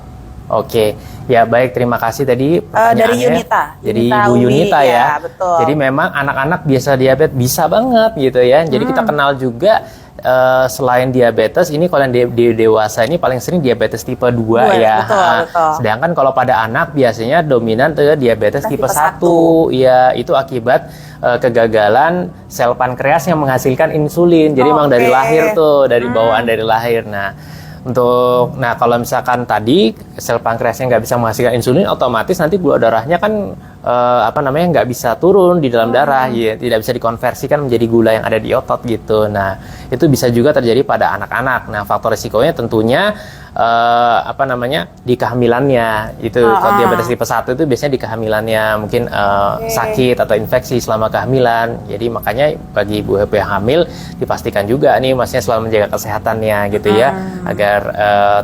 Speaker 2: Oke, ya baik, terima kasih tadi pertanyaannya.
Speaker 1: Dari Yunita.
Speaker 2: Jadi Bu Yunita ya.
Speaker 1: Betul.
Speaker 2: Jadi memang anak-anak biasa diabetes bisa banget gitu ya. Jadi kita kenal juga selain diabetes ini kalau yang di dewasa ini paling sering diabetes tipe 2 ya.
Speaker 1: Betul.
Speaker 2: Sedangkan kalau pada anak biasanya dominan diabetes tipe 1. Ya, itu akibat kegagalan sel pankreas yang menghasilkan insulin. Jadi memang dari lahir tuh, dari bawaan dari lahir. Nah, kalau misalkan tadi sel pankreasnya nggak bisa menghasilkan insulin, otomatis nanti gula darahnya kan nggak bisa turun di dalam darah, ya, tidak bisa dikonversikan menjadi gula yang ada di otot gitu. Nah, itu bisa juga terjadi pada anak-anak. Nah, faktor risikonya tentunya di kehamilannya itu. Kalau diabetes tipe 1 itu biasanya di kehamilannya mungkin sakit atau infeksi selama kehamilan. Jadi makanya bagi ibu yang hamil dipastikan juga nih maksudnya selalu menjaga kesehatannya gitu ya, agar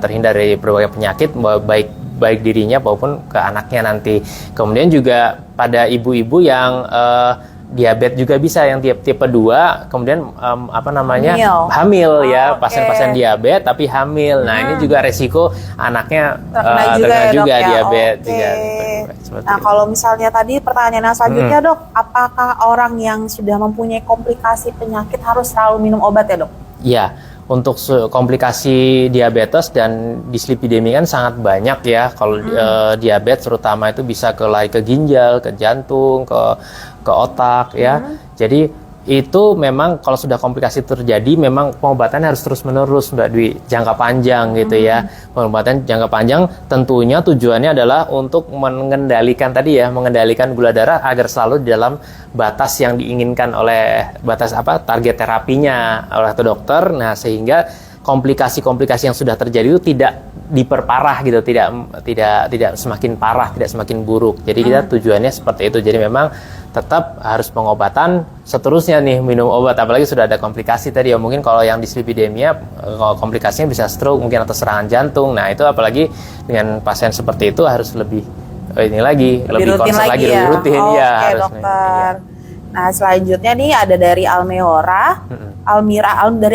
Speaker 2: terhindar dari berbagai penyakit baik dirinya maupun ke anaknya nanti. Kemudian juga pada ibu-ibu yang diabetes juga bisa yang tipe 2, kemudian hamil ya, pasien-pasien diabetes tapi hamil. Nah, ini juga resiko anaknya terkena juga diabetes juga.
Speaker 1: Nah, kalau misalnya tadi pertanyaan selanjutnya dok, apakah orang yang sudah mempunyai komplikasi penyakit harus selalu minum obat ya dok?
Speaker 2: Ya, untuk komplikasi diabetes dan dislipidemia kan sangat banyak ya. Kalau diabetes terutama itu bisa ke ginjal, ke jantung, ke otak ya. Jadi itu memang kalau sudah komplikasi terjadi memang pengobatannya harus terus-menerus Mbak Dwi, jangka panjang gitu ya. Pengobatan jangka panjang tentunya tujuannya adalah untuk mengendalikan gula darah agar selalu di dalam batas yang diinginkan oleh target terapinya oleh dokter. Nah, sehingga komplikasi-komplikasi yang sudah terjadi itu tidak diperparah gitu, tidak semakin parah, tidak semakin buruk. Jadi kita tujuannya seperti itu. Jadi memang tetap harus pengobatan seterusnya nih, minum obat, apalagi sudah ada komplikasi tadi ya, mungkin kalau yang dislipidemia komplikasinya bisa stroke mungkin atau serangan jantung. Nah itu apalagi dengan pasien seperti itu harus lebih ini lagi, lebih
Speaker 1: rutin
Speaker 2: concern lagi,
Speaker 1: ya?
Speaker 2: lebih rutin ya
Speaker 1: Oke,
Speaker 2: harus.
Speaker 1: dokter. Nah selanjutnya nih ada dari dari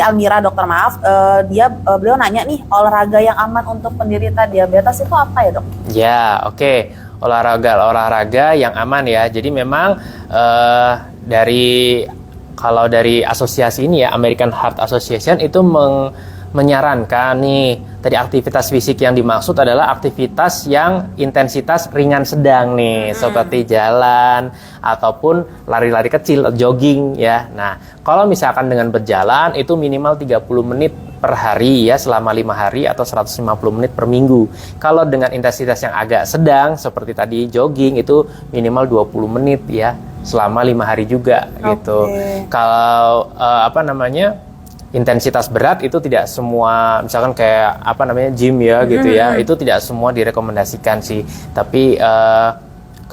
Speaker 1: Almira dokter, maaf. Beliau nanya nih, olahraga yang aman untuk penderita diabetes itu apa ya dok?
Speaker 2: Ya, oke. Olahraga yang aman ya. Jadi memang kalau dari asosiasi ini ya, American Heart Association itu menyarankan nih, tadi aktivitas fisik yang dimaksud adalah aktivitas yang intensitas ringan sedang nih, seperti jalan ataupun lari-lari kecil, jogging ya. Nah, kalau misalkan dengan berjalan itu minimal 30 menit per hari ya, selama 5 hari atau 150 menit per minggu. Kalau dengan intensitas yang agak sedang seperti tadi jogging itu minimal 20 menit ya, selama 5 hari juga gitu. Kalau intensitas berat itu tidak semua, misalkan kayak gym ya gitu ya, itu tidak semua direkomendasikan sih. Tapi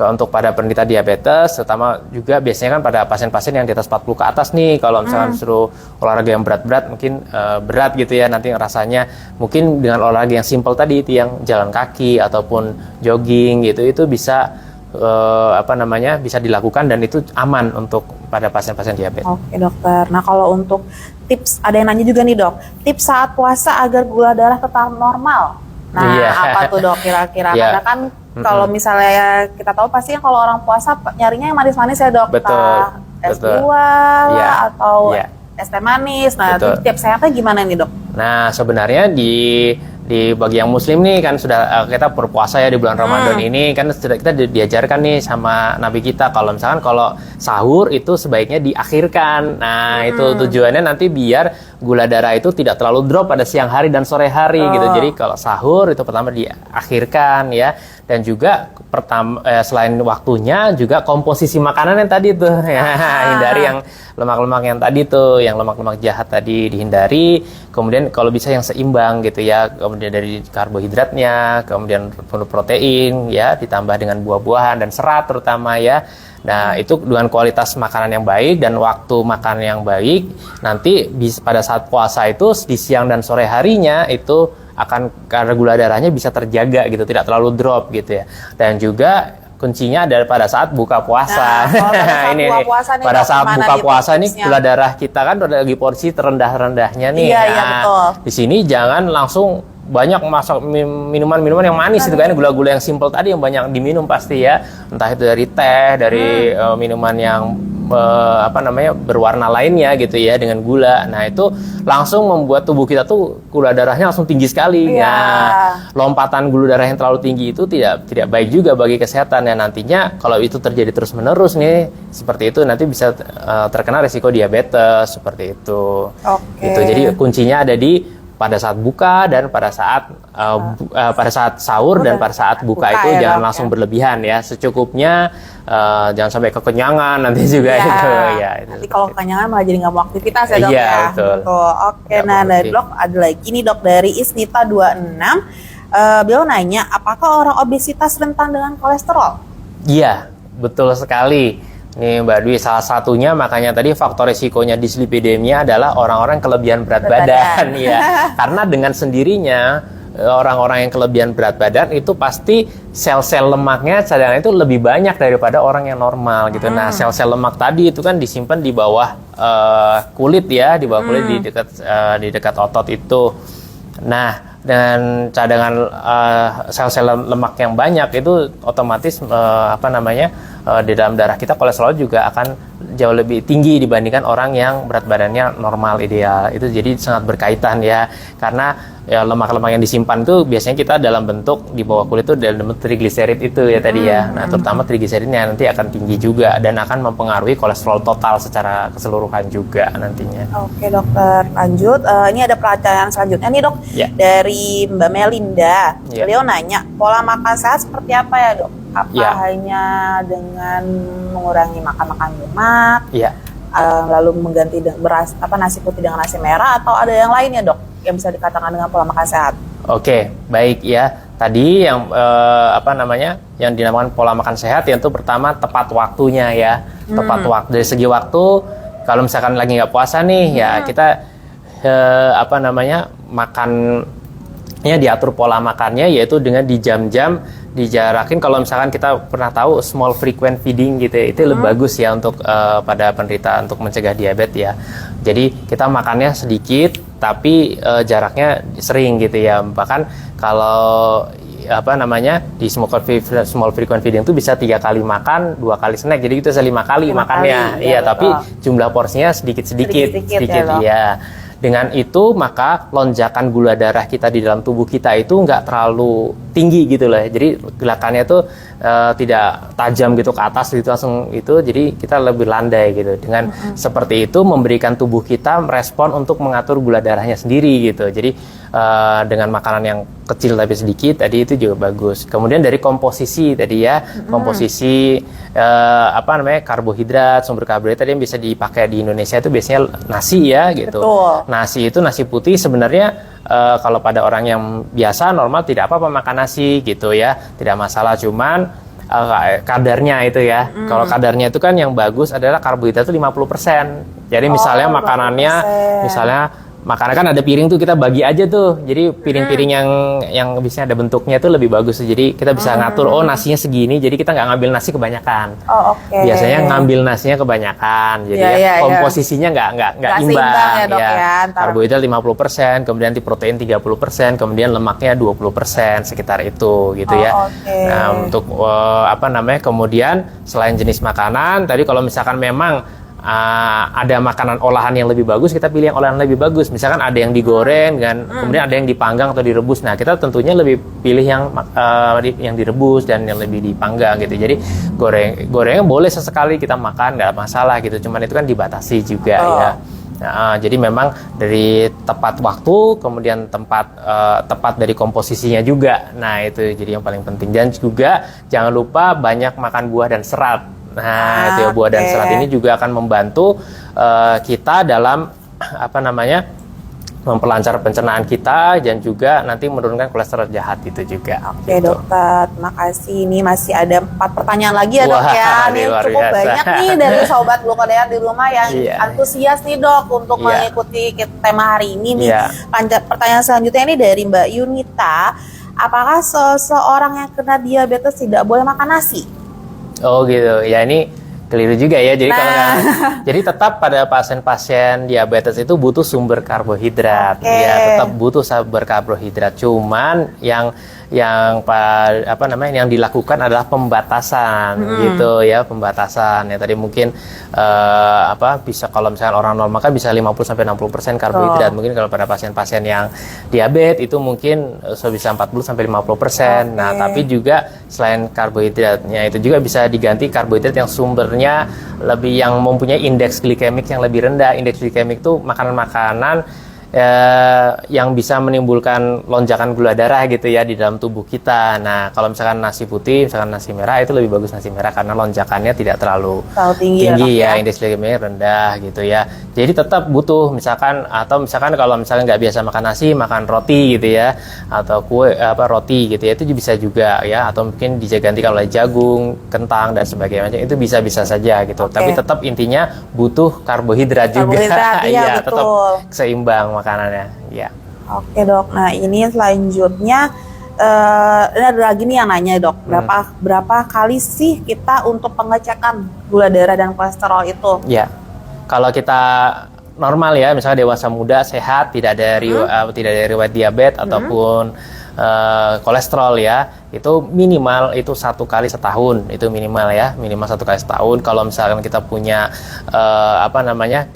Speaker 2: untuk pada penderita diabetes, terutama juga biasanya kan pada pasien-pasien yang di atas 40 ke atas nih, kalau misalkan suruh olahraga yang berat-berat mungkin berat gitu ya, nanti rasanya mungkin dengan olahraga yang simple tadi itu yang jalan kaki ataupun jogging gitu, itu bisa bisa dilakukan dan itu aman untuk pada pasien-pasien diabetes.
Speaker 1: Oke dokter. Nah kalau untuk tips, ada yang nanya juga nih dok, tips saat puasa agar gula darah tetap normal. Nah apa tuh dok kira-kira? Karena kan kalau misalnya kita tahu pasti kalau orang puasa nyarinya yang manis-manis ya dok.
Speaker 2: Betul.
Speaker 1: Es buah lah, atau es teh manis. Nah itu tips sehatnya gimana nih dok?
Speaker 2: Nah sebenarnya di bagi yang muslim nih kan sudah kita berpuasa ya di bulan Ramadan ini kan sudah kita diajarkan nih sama Nabi kita kalau misalkan kalau sahur itu sebaiknya diakhirkan. Nah itu tujuannya nanti biar gula darah itu tidak terlalu drop pada siang hari dan sore hari gitu. Jadi kalau sahur itu pertama diakhirkan ya, dan juga selain waktunya juga komposisi makanan yang tadi tuh ya, hindari yang lemak-lemak yang tadi tuh, yang lemak-lemak jahat tadi dihindari. Kemudian kalau bisa yang seimbang gitu ya, kemudian dari karbohidratnya, kemudian penuh protein ya, ditambah dengan buah-buahan dan serat terutama ya. Nah itu dengan kualitas makanan yang baik dan waktu makan yang baik, nanti pada saat puasa itu di siang dan sore harinya itu akan, karena gula darahnya bisa terjaga gitu, tidak terlalu drop gitu ya. Dan juga kuncinya adalah pada saat buka puasa. Pada saat buka puasa nih gula darah kita kan udah lagi porsi terendah-rendahnya nih.
Speaker 1: Iya, betul.
Speaker 2: Di sini jangan langsung banyak masak minuman-minuman yang manis itu kan, gula-gula yang simple tadi yang banyak diminum pasti ya. Entah itu dari teh, dari minuman yang berwarna lainnya gitu ya dengan gula. Nah itu langsung membuat tubuh kita tuh gula darahnya langsung tinggi sekali. Nah lompatan gula darah yang terlalu tinggi itu tidak baik juga bagi kesehatan ya. Nantinya kalau itu terjadi terus menerus nih seperti itu, nanti bisa terkena risiko diabetes seperti itu. Gitu. Jadi kuncinya ada di pada saat buka dan pada saat sahur dan pada saat buka itu
Speaker 1: ya,
Speaker 2: jangan langsung berlebihan ya, secukupnya, jangan sampai kekenyangan nanti juga itu ya.
Speaker 1: Nanti kalau kekenyangan malah jadi nggak mau aktivitas ya dok
Speaker 2: ya.
Speaker 1: Betul.
Speaker 2: Oke,
Speaker 1: nah dari blog ada lagi nih dok dari Isnita 26, beliau nanya apakah orang obesitas rentan dengan kolesterol?
Speaker 2: Iya, betul sekali. Nih Mbak Dwi, salah satunya makanya tadi faktor risikonya dislipidemia adalah orang-orang kelebihan berat badan ya. Karena dengan sendirinya orang-orang yang kelebihan berat badan itu pasti sel-sel lemaknya cadangan itu lebih banyak daripada orang yang normal gitu. Nah, sel-sel lemak tadi itu kan disimpan di bawah kulit ya, di bawah kulit di dekat otot itu. Nah, dan cadangan sel-sel lemak yang banyak itu otomatis di dalam darah kita kolesterol juga akan jauh lebih tinggi dibandingkan orang yang berat badannya normal ideal. Itu jadi sangat berkaitan ya, karena ya lemak-lemak yang disimpan itu biasanya kita dalam bentuk di bawah kulit itu dalam bentuk trigliserid itu ya tadi ya. Nah terutama trigliseridnya nanti akan tinggi juga dan akan mempengaruhi kolesterol total secara keseluruhan juga nantinya.
Speaker 1: Oke dokter, lanjut. Ini ada pertanyaan selanjutnya nih dok, dari Mbak Melinda. Beliau nanya pola makan sehat seperti apa ya dok? Apa hanya dengan mengurangi makan lemak, lalu mengganti beras nasi putih dengan nasi merah, atau ada yang lain ya dok? yang bisa dikatakan dengan pola makan sehat?
Speaker 2: Oke, baik ya. Tadi yang yang dinamakan pola makan sehat yaitu pertama tepat waktunya ya. Tepat waktu dari segi waktu. Kalau misalkan lagi nggak puasa nih ya kita makannya diatur pola makannya yaitu dengan di jam-jam dijarakin. Kalau misalkan kita pernah tahu small frequent feeding gitu ya, itu lebih bagus ya untuk pada penderita untuk mencegah diabetes ya. Jadi kita makannya sedikit tapi jaraknya sering gitu ya. Bahkan kalau di small frequent feeding itu bisa 3 kali makan, 2 kali snack, jadi itu bisa 5 kali makannya. Iya, tapi jumlah porsinya sedikit ya. Dengan itu maka lonjakan gula darah kita di dalam tubuh kita itu nggak terlalu tinggi gitu loh. Jadi gerakannya tuh tidak tajam gitu ke atas gitu langsung itu. Jadi kita lebih landai gitu. Dengan seperti itu memberikan tubuh kita merespon untuk mengatur gula darahnya sendiri gitu. Jadi dengan makanan yang kecil tapi sedikit tadi itu juga bagus. Kemudian dari komposisi tadi ya, komposisi karbohidrat, sumber karbohidrat tadi yang bisa dipakai di Indonesia itu biasanya nasi ya gitu.
Speaker 1: Betul.
Speaker 2: Nasi itu nasi putih sebenarnya kalau pada orang yang biasa normal tidak apa-apa makan nasi gitu ya, tidak masalah, cuman kadarnya itu ya. Kalau kadarnya itu kan yang bagus adalah karbohidrat itu 50%. Jadi misalnya makanannya
Speaker 1: 50%.
Speaker 2: misalnya makanan kan ada piring tuh kita bagi aja tuh. Jadi piring-piring yang biasanya ada bentuknya itu lebih bagus. Jadi kita bisa ngatur nasinya segini. Jadi kita nggak ngambil nasi kebanyakan. Biasanya ngambil nasinya kebanyakan. Jadi komposisinya nggak imbang
Speaker 1: ya, Dok, ya.
Speaker 2: Karbohidrat 50%, kemudian protein 30%, kemudian lemaknya 20% sekitar itu gitu ya. Nah, untuk kemudian selain jenis makanan, tadi kalau misalkan memang ada makanan olahan yang lebih bagus, kita pilih yang olahan lebih bagus. Misalkan ada yang digoreng kan, kemudian ada yang dipanggang atau direbus. Nah, kita tentunya lebih pilih yang direbus dan yang lebih dipanggang gitu. Jadi gorengnya boleh sesekali kita makan, nggak masalah gitu. Cuman itu kan dibatasi juga ya. Nah, jadi memang dari tepat waktu, kemudian tepat dari komposisinya juga. Nah, itu jadi yang paling penting. Dan juga jangan lupa banyak makan buah dan serat. Nah, itu ya, buah dan serat ini juga akan membantu kita dalam memperlancar pencernaan kita dan juga nanti menurunkan kolesterol jahat itu juga.
Speaker 1: Oke, gitu. Dokter, terima kasih. Ini masih ada 4 pertanyaan lagi ya, Dok ya. Ini cukup banyak nih dari sobat Glukodayan di rumah yang antusias nih, Dok, untuk mengikuti tema hari ini nih. Pertanyaan selanjutnya ini dari Mbak Yunita. Apakah seseorang yang kena diabetes tidak boleh makan nasi?
Speaker 2: Oh gitu, ya ini keliru juga ya. Jadi jadi tetap pada pasien-pasien diabetes itu butuh sumber karbohidrat, ya tetap butuh sumber karbohidrat. Cuman yang dilakukan adalah pembatasan gitu ya, pembatasan ya. Tadi mungkin bisa kalau misalnya orang normal kan bisa 50-60% karbohidrat. Mungkin kalau pada pasien-pasien yang diabetes itu mungkin bisa 40-50%. Nah, tapi juga selain karbohidratnya itu juga bisa diganti karbohidrat yang sumbernya yang mempunyai indeks glikemik yang lebih rendah. Indeks glikemik itu makanan-makanan yang bisa menimbulkan lonjakan gula darah gitu ya di dalam tubuh kita. Nah, kalau misalkan nasi putih, misalkan nasi merah, itu lebih bagus nasi merah karena lonjakannya tidak terlalu tinggi ya, indeks glikemiknya rendah gitu ya. Jadi tetap butuh misalkan kalau misalkan nggak biasa makan nasi, makan roti gitu ya, atau kue roti gitu ya, itu bisa juga ya, atau mungkin digantikan oleh jagung, kentang dan sebagainya, itu bisa saja gitu. Tapi tetap intinya butuh karbohidrat juga.
Speaker 1: Iya,
Speaker 2: tetap seimbang makanannya ya.
Speaker 1: Oke, Dok. Nah, ini selanjutnya ini ada lagi nih yang nanya, Dok, berapa kali sih kita untuk pengecekan gula darah dan kolesterol itu?
Speaker 2: Ya, kalau kita normal ya, misalnya dewasa muda sehat, tidak ada riwayat diabetes ataupun kolesterol ya, itu minimal itu 1 kali setahun, itu minimal ya, minimal 1 kali setahun. Kalau misalkan kita punya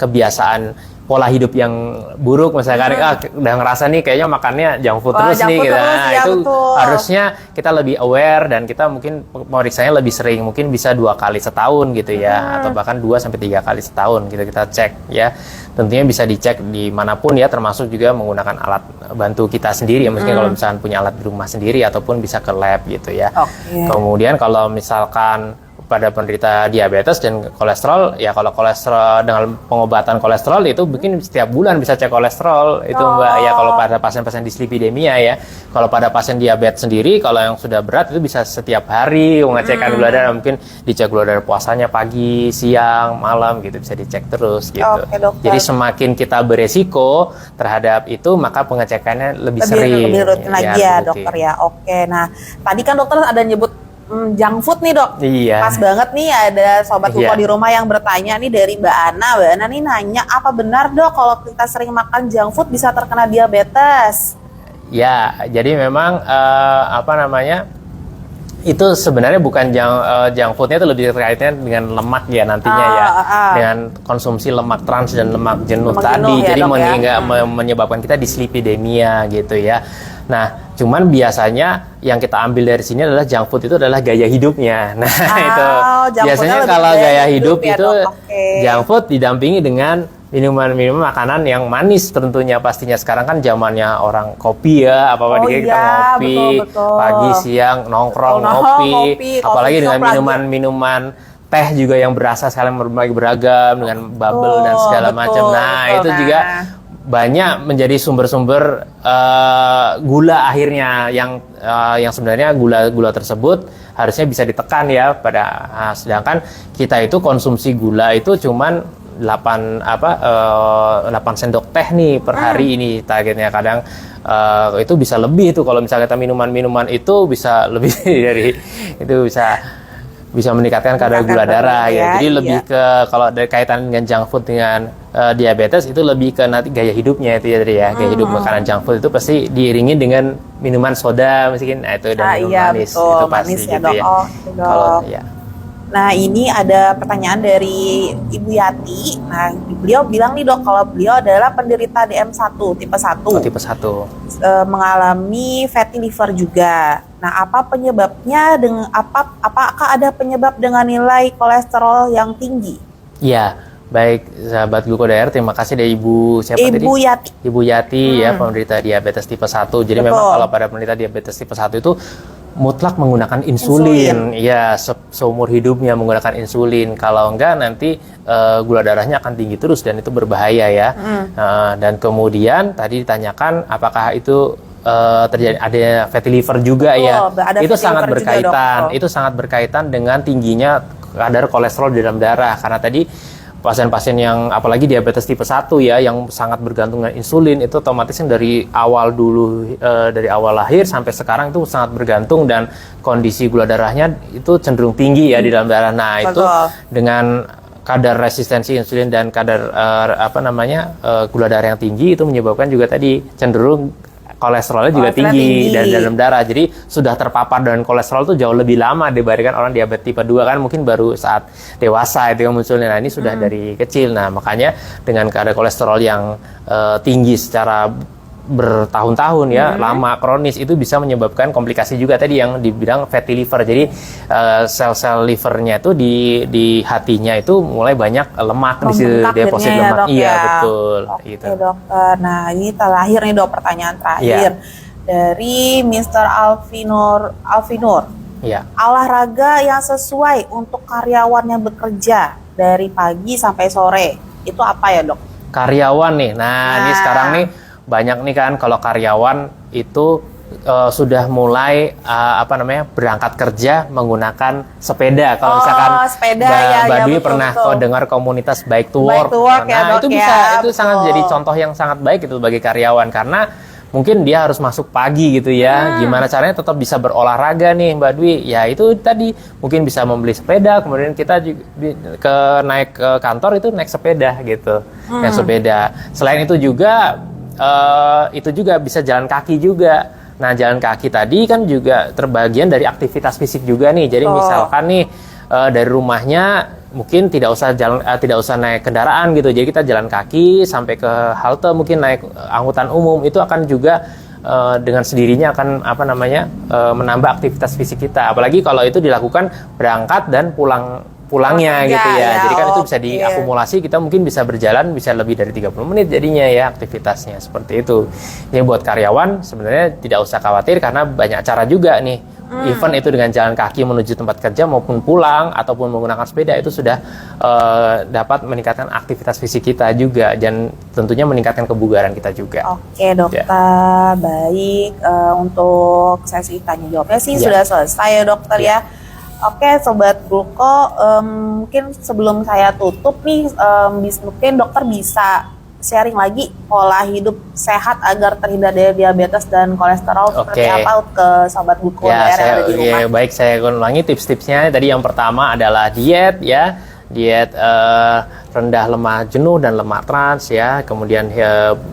Speaker 2: kebiasaan pola hidup yang buruk, misalkan udah ngerasa nih kayaknya makannya junk food terus nih gitu. Nah, itu harusnya kita lebih aware dan kita mungkin pemeriksanya lebih sering, mungkin bisa 2 kali setahun gitu ya, atau bahkan 2-3 kali setahun gitu kita cek ya. Tentunya bisa dicek dimanapun ya, termasuk juga menggunakan alat bantu kita sendiri ya, mungkin kalau misalkan punya alat di rumah sendiri ataupun bisa ke lab gitu ya. Kemudian kalau misalkan pada penderita diabetes dan kolesterol, ya kalau kolesterol dengan pengobatan kolesterol itu mungkin setiap bulan bisa cek kolesterol itu Mbak, ya kalau pada pasien-pasien dislipidemia ya. Kalau pada pasien diabetes sendiri, kalau yang sudah berat itu bisa setiap hari mengecekkan gula darah, mungkin dicek gula darah puasanya pagi, siang, malam gitu, bisa dicek terus gitu.
Speaker 1: Oke, dokter.
Speaker 2: Jadi semakin kita beresiko terhadap itu, maka pengecekannya lebih sering.
Speaker 1: Lebih rutin lagi ya dokter ya. Oke, nah tadi kan dokter ada nyebut junk food nih dok.
Speaker 2: Iya.
Speaker 1: Pas banget nih ada sobat
Speaker 2: Iya.
Speaker 1: Buko di rumah yang bertanya nih dari Mbak Ana. Mbak Ana nih nanya, apa benar dok kalau kita sering makan junk food bisa terkena diabetes?
Speaker 2: Ya, jadi memang itu sebenarnya bukan junk foodnya, itu lebih terkaitnya dengan lemak ya nantinya ya, dengan konsumsi lemak trans dan lemak jenuh
Speaker 1: Lemak
Speaker 2: tadi,
Speaker 1: jenuh ya,
Speaker 2: jadi
Speaker 1: dok, ya.
Speaker 2: menyebabkan kita dislipidemia gitu ya. Nah, cuman biasanya yang kita ambil dari sini adalah junk food itu adalah gaya hidupnya. Nah, itu
Speaker 1: junk
Speaker 2: biasanya
Speaker 1: foodnya
Speaker 2: kalau
Speaker 1: lebih
Speaker 2: gaya hidup
Speaker 1: ya,
Speaker 2: itu
Speaker 1: dok. Oke.
Speaker 2: junk food didampingi dengan minuman makanan yang manis tentunya pastinya. Sekarang kan zamannya orang kopi ya, apa-apa dikit kita ngopi,
Speaker 1: betul.
Speaker 2: pagi siang nongkrong ngopi, apalagi dengan minuman teh juga yang berasa sekali berbagai beragam dengan bubble dan segala macam. Nah, itu juga banyak menjadi sumber-sumber gula akhirnya yang sebenarnya gula tersebut harusnya bisa ditekan ya sedangkan kita itu konsumsi gula itu cuman 8 sendok teh nih per hari ini targetnya. Kadang itu bisa lebih tuh kalau misalnya kita minuman itu bisa lebih dari itu, bisa meningkatkan kadar gula darah ya. Jadi lebih ke kalau ada kaitan dengan junk food dengan diabetes itu lebih ke nanti gaya hidupnya itu ya tadi ya. Gaya hidup makanan junk food itu pasti diiringi dengan minuman soda mungkin, itu dan minum manis
Speaker 1: betul.
Speaker 2: itu pasti
Speaker 1: Manis ya,
Speaker 2: gitu
Speaker 1: dok.
Speaker 2: ya.
Speaker 1: Oh,
Speaker 2: Kalau ya.
Speaker 1: Nah, ini ada pertanyaan dari Ibu Yati. Nah, beliau bilang nih dok, kalau beliau adalah penderita DM1 tipe 1.
Speaker 2: Oh, tipe 1.
Speaker 1: Mengalami fatty liver juga. Nah, apa penyebabnya apakah ada penyebab dengan nilai kolesterol yang tinggi?
Speaker 2: Ya, baik sahabat Glukodair, terima kasih dari Ibu siapa tadi?
Speaker 1: Yati.
Speaker 2: Ibu Yati ya, penderita diabetes tipe 1. Jadi memang kalau pada penderita diabetes tipe 1 itu mutlak menggunakan insulin. Ya, seumur hidupnya menggunakan insulin. Kalau enggak nanti gula darahnya akan tinggi terus dan itu berbahaya ya. Dan kemudian tadi ditanyakan apakah itu terjadi ada fatty liver juga ya. Itu sangat berkaitan. Itu sangat berkaitan dengan tingginya kadar kolesterol di dalam darah, karena tadi pasien-pasien yang apalagi diabetes tipe 1 ya, yang sangat bergantung dengan insulin, itu otomatis dari awal dulu, dari awal lahir sampai sekarang itu sangat bergantung, dan kondisi gula darahnya itu cenderung tinggi ya di dalam darah. Nah, itu dengan kadar resistensi insulin dan kadar gula darah yang tinggi itu menyebabkan juga tadi cenderung kolesterolnya juga tinggi dari dalam darah. Jadi sudah terpapar dengan kolesterol itu jauh lebih lama dibandingkan orang diabetes tipe 2 kan mungkin baru saat dewasa itu yang munculnya. Nah, ini sudah dari kecil. Nah, makanya dengan kadar kolesterol yang tinggi secara bertahun-tahun ya, lama, kronis, itu bisa menyebabkan komplikasi juga tadi yang dibilang fatty liver. Jadi sel-sel livernya itu di hatinya itu mulai banyak lemak, di deposit lemak. Iya, betul.
Speaker 1: Oke,
Speaker 2: gitu.
Speaker 1: dokter. Nah, ini terakhir nih dok, pertanyaan terakhir dari Mr. Alvinur.
Speaker 2: Iya.
Speaker 1: Olahraga yang sesuai untuk karyawan yang bekerja dari pagi sampai sore itu apa ya dok?
Speaker 2: Karyawan nih. Nah, ini sekarang nih banyak nih kan kalau karyawan itu sudah mulai berangkat kerja menggunakan sepeda. Kalau misalkan
Speaker 1: sepeda,
Speaker 2: Mbak Dwi pernah dengar komunitas Bike to Work.
Speaker 1: Nah,
Speaker 2: itu sangat jadi contoh yang sangat baik itu bagi karyawan, karena mungkin dia harus masuk pagi gitu ya. Gimana caranya tetap bisa berolahraga nih Mbak Dwi? Ya itu tadi mungkin bisa membeli sepeda, kemudian kita naik ke kantor itu naik sepeda gitu. Naik sepeda. Selain itu juga bisa jalan kaki juga. Nah, jalan kaki tadi kan juga terbagian dari aktivitas fisik juga nih. Jadi misalkan nih dari rumahnya mungkin tidak usah naik kendaraan gitu. Jadi kita jalan kaki sampai ke halte, mungkin naik angkutan umum, itu akan juga dengan sendirinya akan menambah aktivitas fisik kita. Apalagi kalau itu dilakukan berangkat dan pulang pulangnya
Speaker 1: Kerja,
Speaker 2: gitu ya.
Speaker 1: ya,
Speaker 2: Jadi kan itu bisa
Speaker 1: oke.
Speaker 2: diakumulasi, kita mungkin bisa berjalan bisa lebih dari 30 menit jadinya ya aktivitasnya seperti itu. Jadi buat karyawan sebenarnya tidak usah khawatir karena banyak cara juga nih. Even itu dengan jalan kaki menuju tempat kerja maupun pulang ataupun menggunakan sepeda itu sudah dapat meningkatkan aktivitas fisik kita juga dan tentunya meningkatkan kebugaran kita juga.
Speaker 1: Oke dokter, baik. Untuk sesi tanya jawabnya sih
Speaker 2: Ya.
Speaker 1: sudah selesai ya dokter ya. Oke Sobat Gluko, mungkin sebelum saya tutup nih, mungkin dokter bisa sharing lagi pola hidup sehat agar terhindar dari diabetes dan kolesterol seperti apa ke Sobat Gluko
Speaker 2: Ya,
Speaker 1: yang ada di rumah.
Speaker 2: baik saya ulangi tips-tipsnya. Tadi yang pertama adalah diet ya, diet rendah lemak jenuh dan lemak trans ya. Kemudian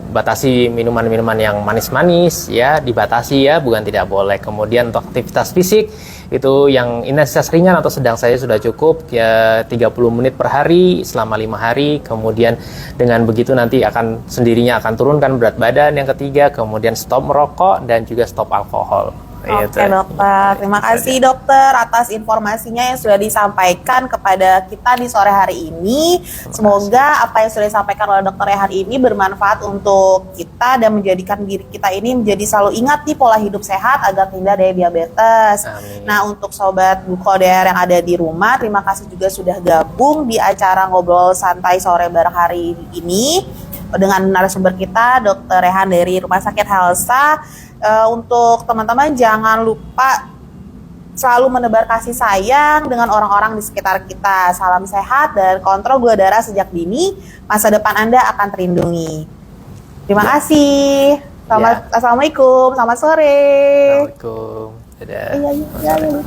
Speaker 2: batasi minuman-minuman yang manis-manis ya, dibatasi ya, bukan tidak boleh. Kemudian untuk aktivitas fisik itu yang intensitas ringan atau sedang saya sudah cukup ya 30 menit per hari selama 5 hari. Kemudian dengan begitu nanti akan sendirinya akan turunkan berat badan. Yang ketiga, kemudian stop merokok dan juga stop alkohol.
Speaker 1: Oke dokter, terima kasih dokter atas informasinya yang sudah disampaikan kepada kita di sore hari ini. Semoga apa yang sudah disampaikan oleh dokter hari ini bermanfaat untuk kita dan menjadikan diri kita ini menjadi selalu ingat nih pola hidup sehat agar terhindar dari diabetes.
Speaker 2: Amin.
Speaker 1: Nah untuk Sobat Gluko DR yang ada di rumah, terima kasih juga sudah gabung di acara ngobrol santai sore bareng hari ini dengan narasumber kita Dr. Rehan dari Rumah Sakit Halsa. Untuk teman-teman jangan lupa selalu menebar kasih sayang dengan orang-orang di sekitar kita. Salam sehat dan kontrol gula darah sejak dini. Masa depan Anda akan terlindungi. Terima kasih. Assalamualaikum. Selamat sore.
Speaker 2: Assalamualaikum. Dadah.
Speaker 1: Iya.